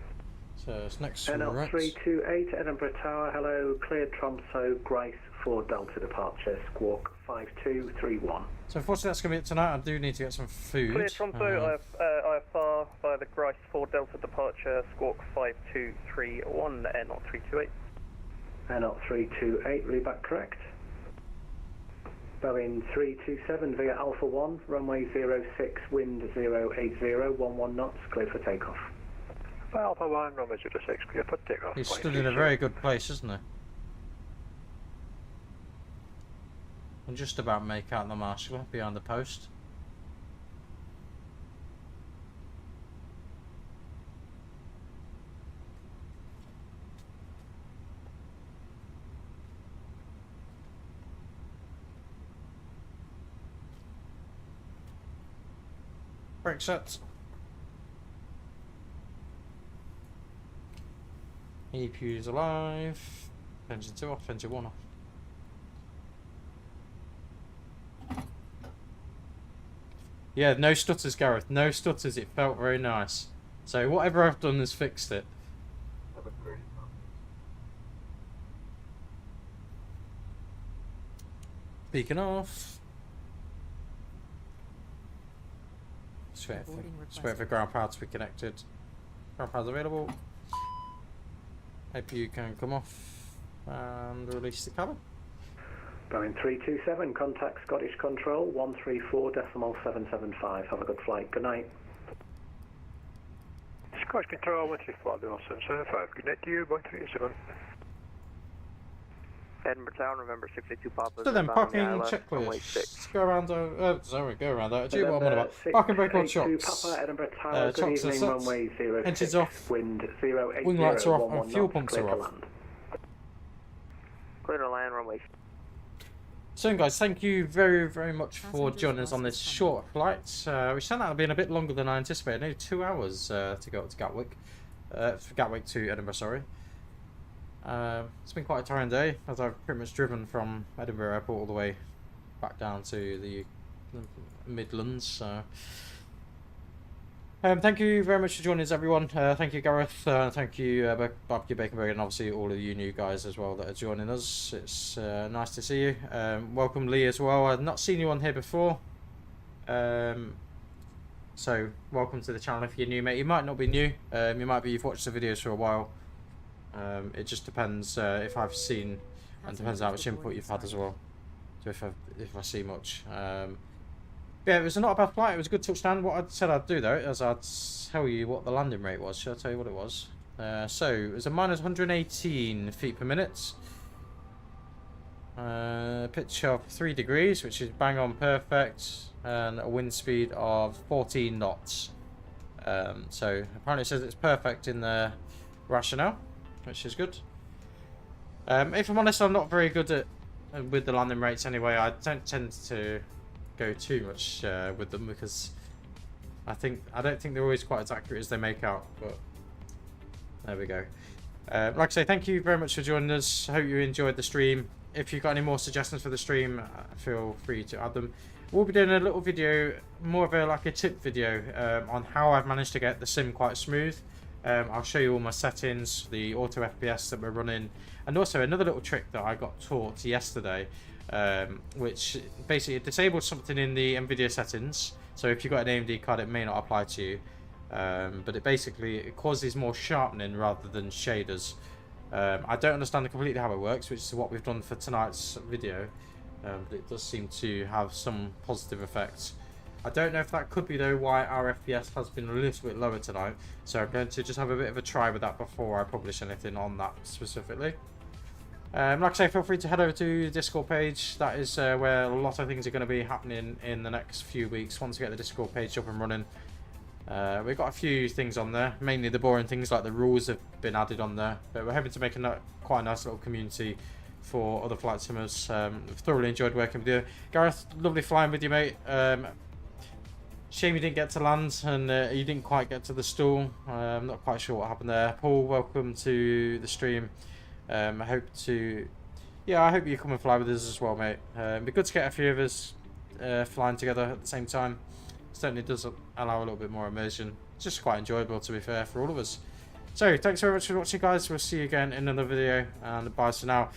So it's next Air Not 328, Edinburgh Tower, hello, cleared Tromso, Grace for Delta departure, squawk 5231. So unfortunately that's going to be it tonight. I do need to get some food. Clear Tromso, IFR via the Grace for Delta departure, squawk 5231, Air Not 328. Air Not 328, read back correct. Boeing 327 via Alpha 1, runway 06, wind 080, 11 knots, clear for takeoff. Alpha 1, runway 06, clear for takeoff. He's stood in a very good place, isn't he? I'll just about make out the marshal behind the post. Brake set. EPU's alive. Engine 2 off, engine 1 off. Yeah, no stutters, Gareth. No stutters. It felt very nice. So whatever I've done has fixed it. Beacon off. Just wait for ground power to be connected. Ground power's available. APU can come off and release the cabin. Boeing 327, contact Scottish Control 134.775. Have a good flight. Good night. Scottish Control 134.775. Good night to you, Boeing 327. Edinburgh Town, November 62 Papa. So then, parking checklist. Go around. Sorry, go around. Do you know what I'm on about? Parking brake on shocks. Papa, Edinburgh Tower, good chocks are evening, set. runway 06, Engines off. wind 080, Wing lights are off 11 and fuel knots, pumps clear are to off. land. Clear to land, runway. So guys, thank you very, very much for joining us on this short flight, which turned out to be a bit longer than I anticipated. Nearly 2 hours to go up to Gatwick. Gatwick to Edinburgh, sorry. It's been quite a tiring day, as I've pretty much driven from Edinburgh Airport all the way back down to the Midlands. So, thank you very much for joining us, everyone. Thank you, Gareth. Thank you, Barbecue Baconburg, and obviously all of you new guys as well that are joining us. It's nice to see you. Welcome, Lee, as well. I've not seen you on here before. So, welcome to the channel if you're new, mate. You might not be new. You might be, you've watched the videos for a while. It just depends if I've seen, and depends how much input you've had as well. So if I see much. Yeah, it was not a bad flight. It was a good touchdown. What I said I'd do though is I'd tell you what the landing rate was. Shall I tell you what it was? So it was a minus 118 feet per minute. Pitch of 3 degrees, which is bang on perfect, and a wind speed of 14 knots. So apparently it says it's perfect in the rationale, which is good. If I'm honest, I'm not very good at with the landing rates anyway. I don't tend to go too much with them because I don't think they're always quite as accurate as they make out. But there we go. Like I say, thank you very much for joining us. I hope you enjoyed the stream. If you've got any more suggestions for the stream, feel free to add them. We'll be doing a little video, more of a tip video on how I've managed to get the sim quite smooth. I'll show you all my settings, the auto FPS that we're running, and also another little trick that I got taught yesterday, which basically disabled something in the NVIDIA settings. So if you've got an AMD card, it may not apply to you, but it causes more sharpening rather than shaders. I don't understand completely how it works, which is what we've done for tonight's video, but it does seem to have some positive effects. I don't know if that could be though why our FPS has been a little bit lower tonight. So I'm going to just have a bit of a try with that before I publish anything on that specifically. Like I say, feel free to head over to the Discord page. That is where a lot of things are going to be happening in the next few weeks once we get the Discord page up and running. We've got a few things on there, mainly the boring things like the rules have been added on there, but we're hoping to make quite a nice little community for other flight simmers. I've thoroughly enjoyed working with you. Gareth, lovely flying with you, mate. Shame you didn't get to land and you didn't quite get to the stall. I'm not quite sure what happened there. Paul, welcome to the stream. I hope you come and fly with us as well, mate. It'd be good to get a few of us flying together at the same time. Certainly does allow a little bit more immersion. It's just quite enjoyable, to be fair, for all of us. So, thanks very much for watching, guys. We'll see you again in another video, and bye for now.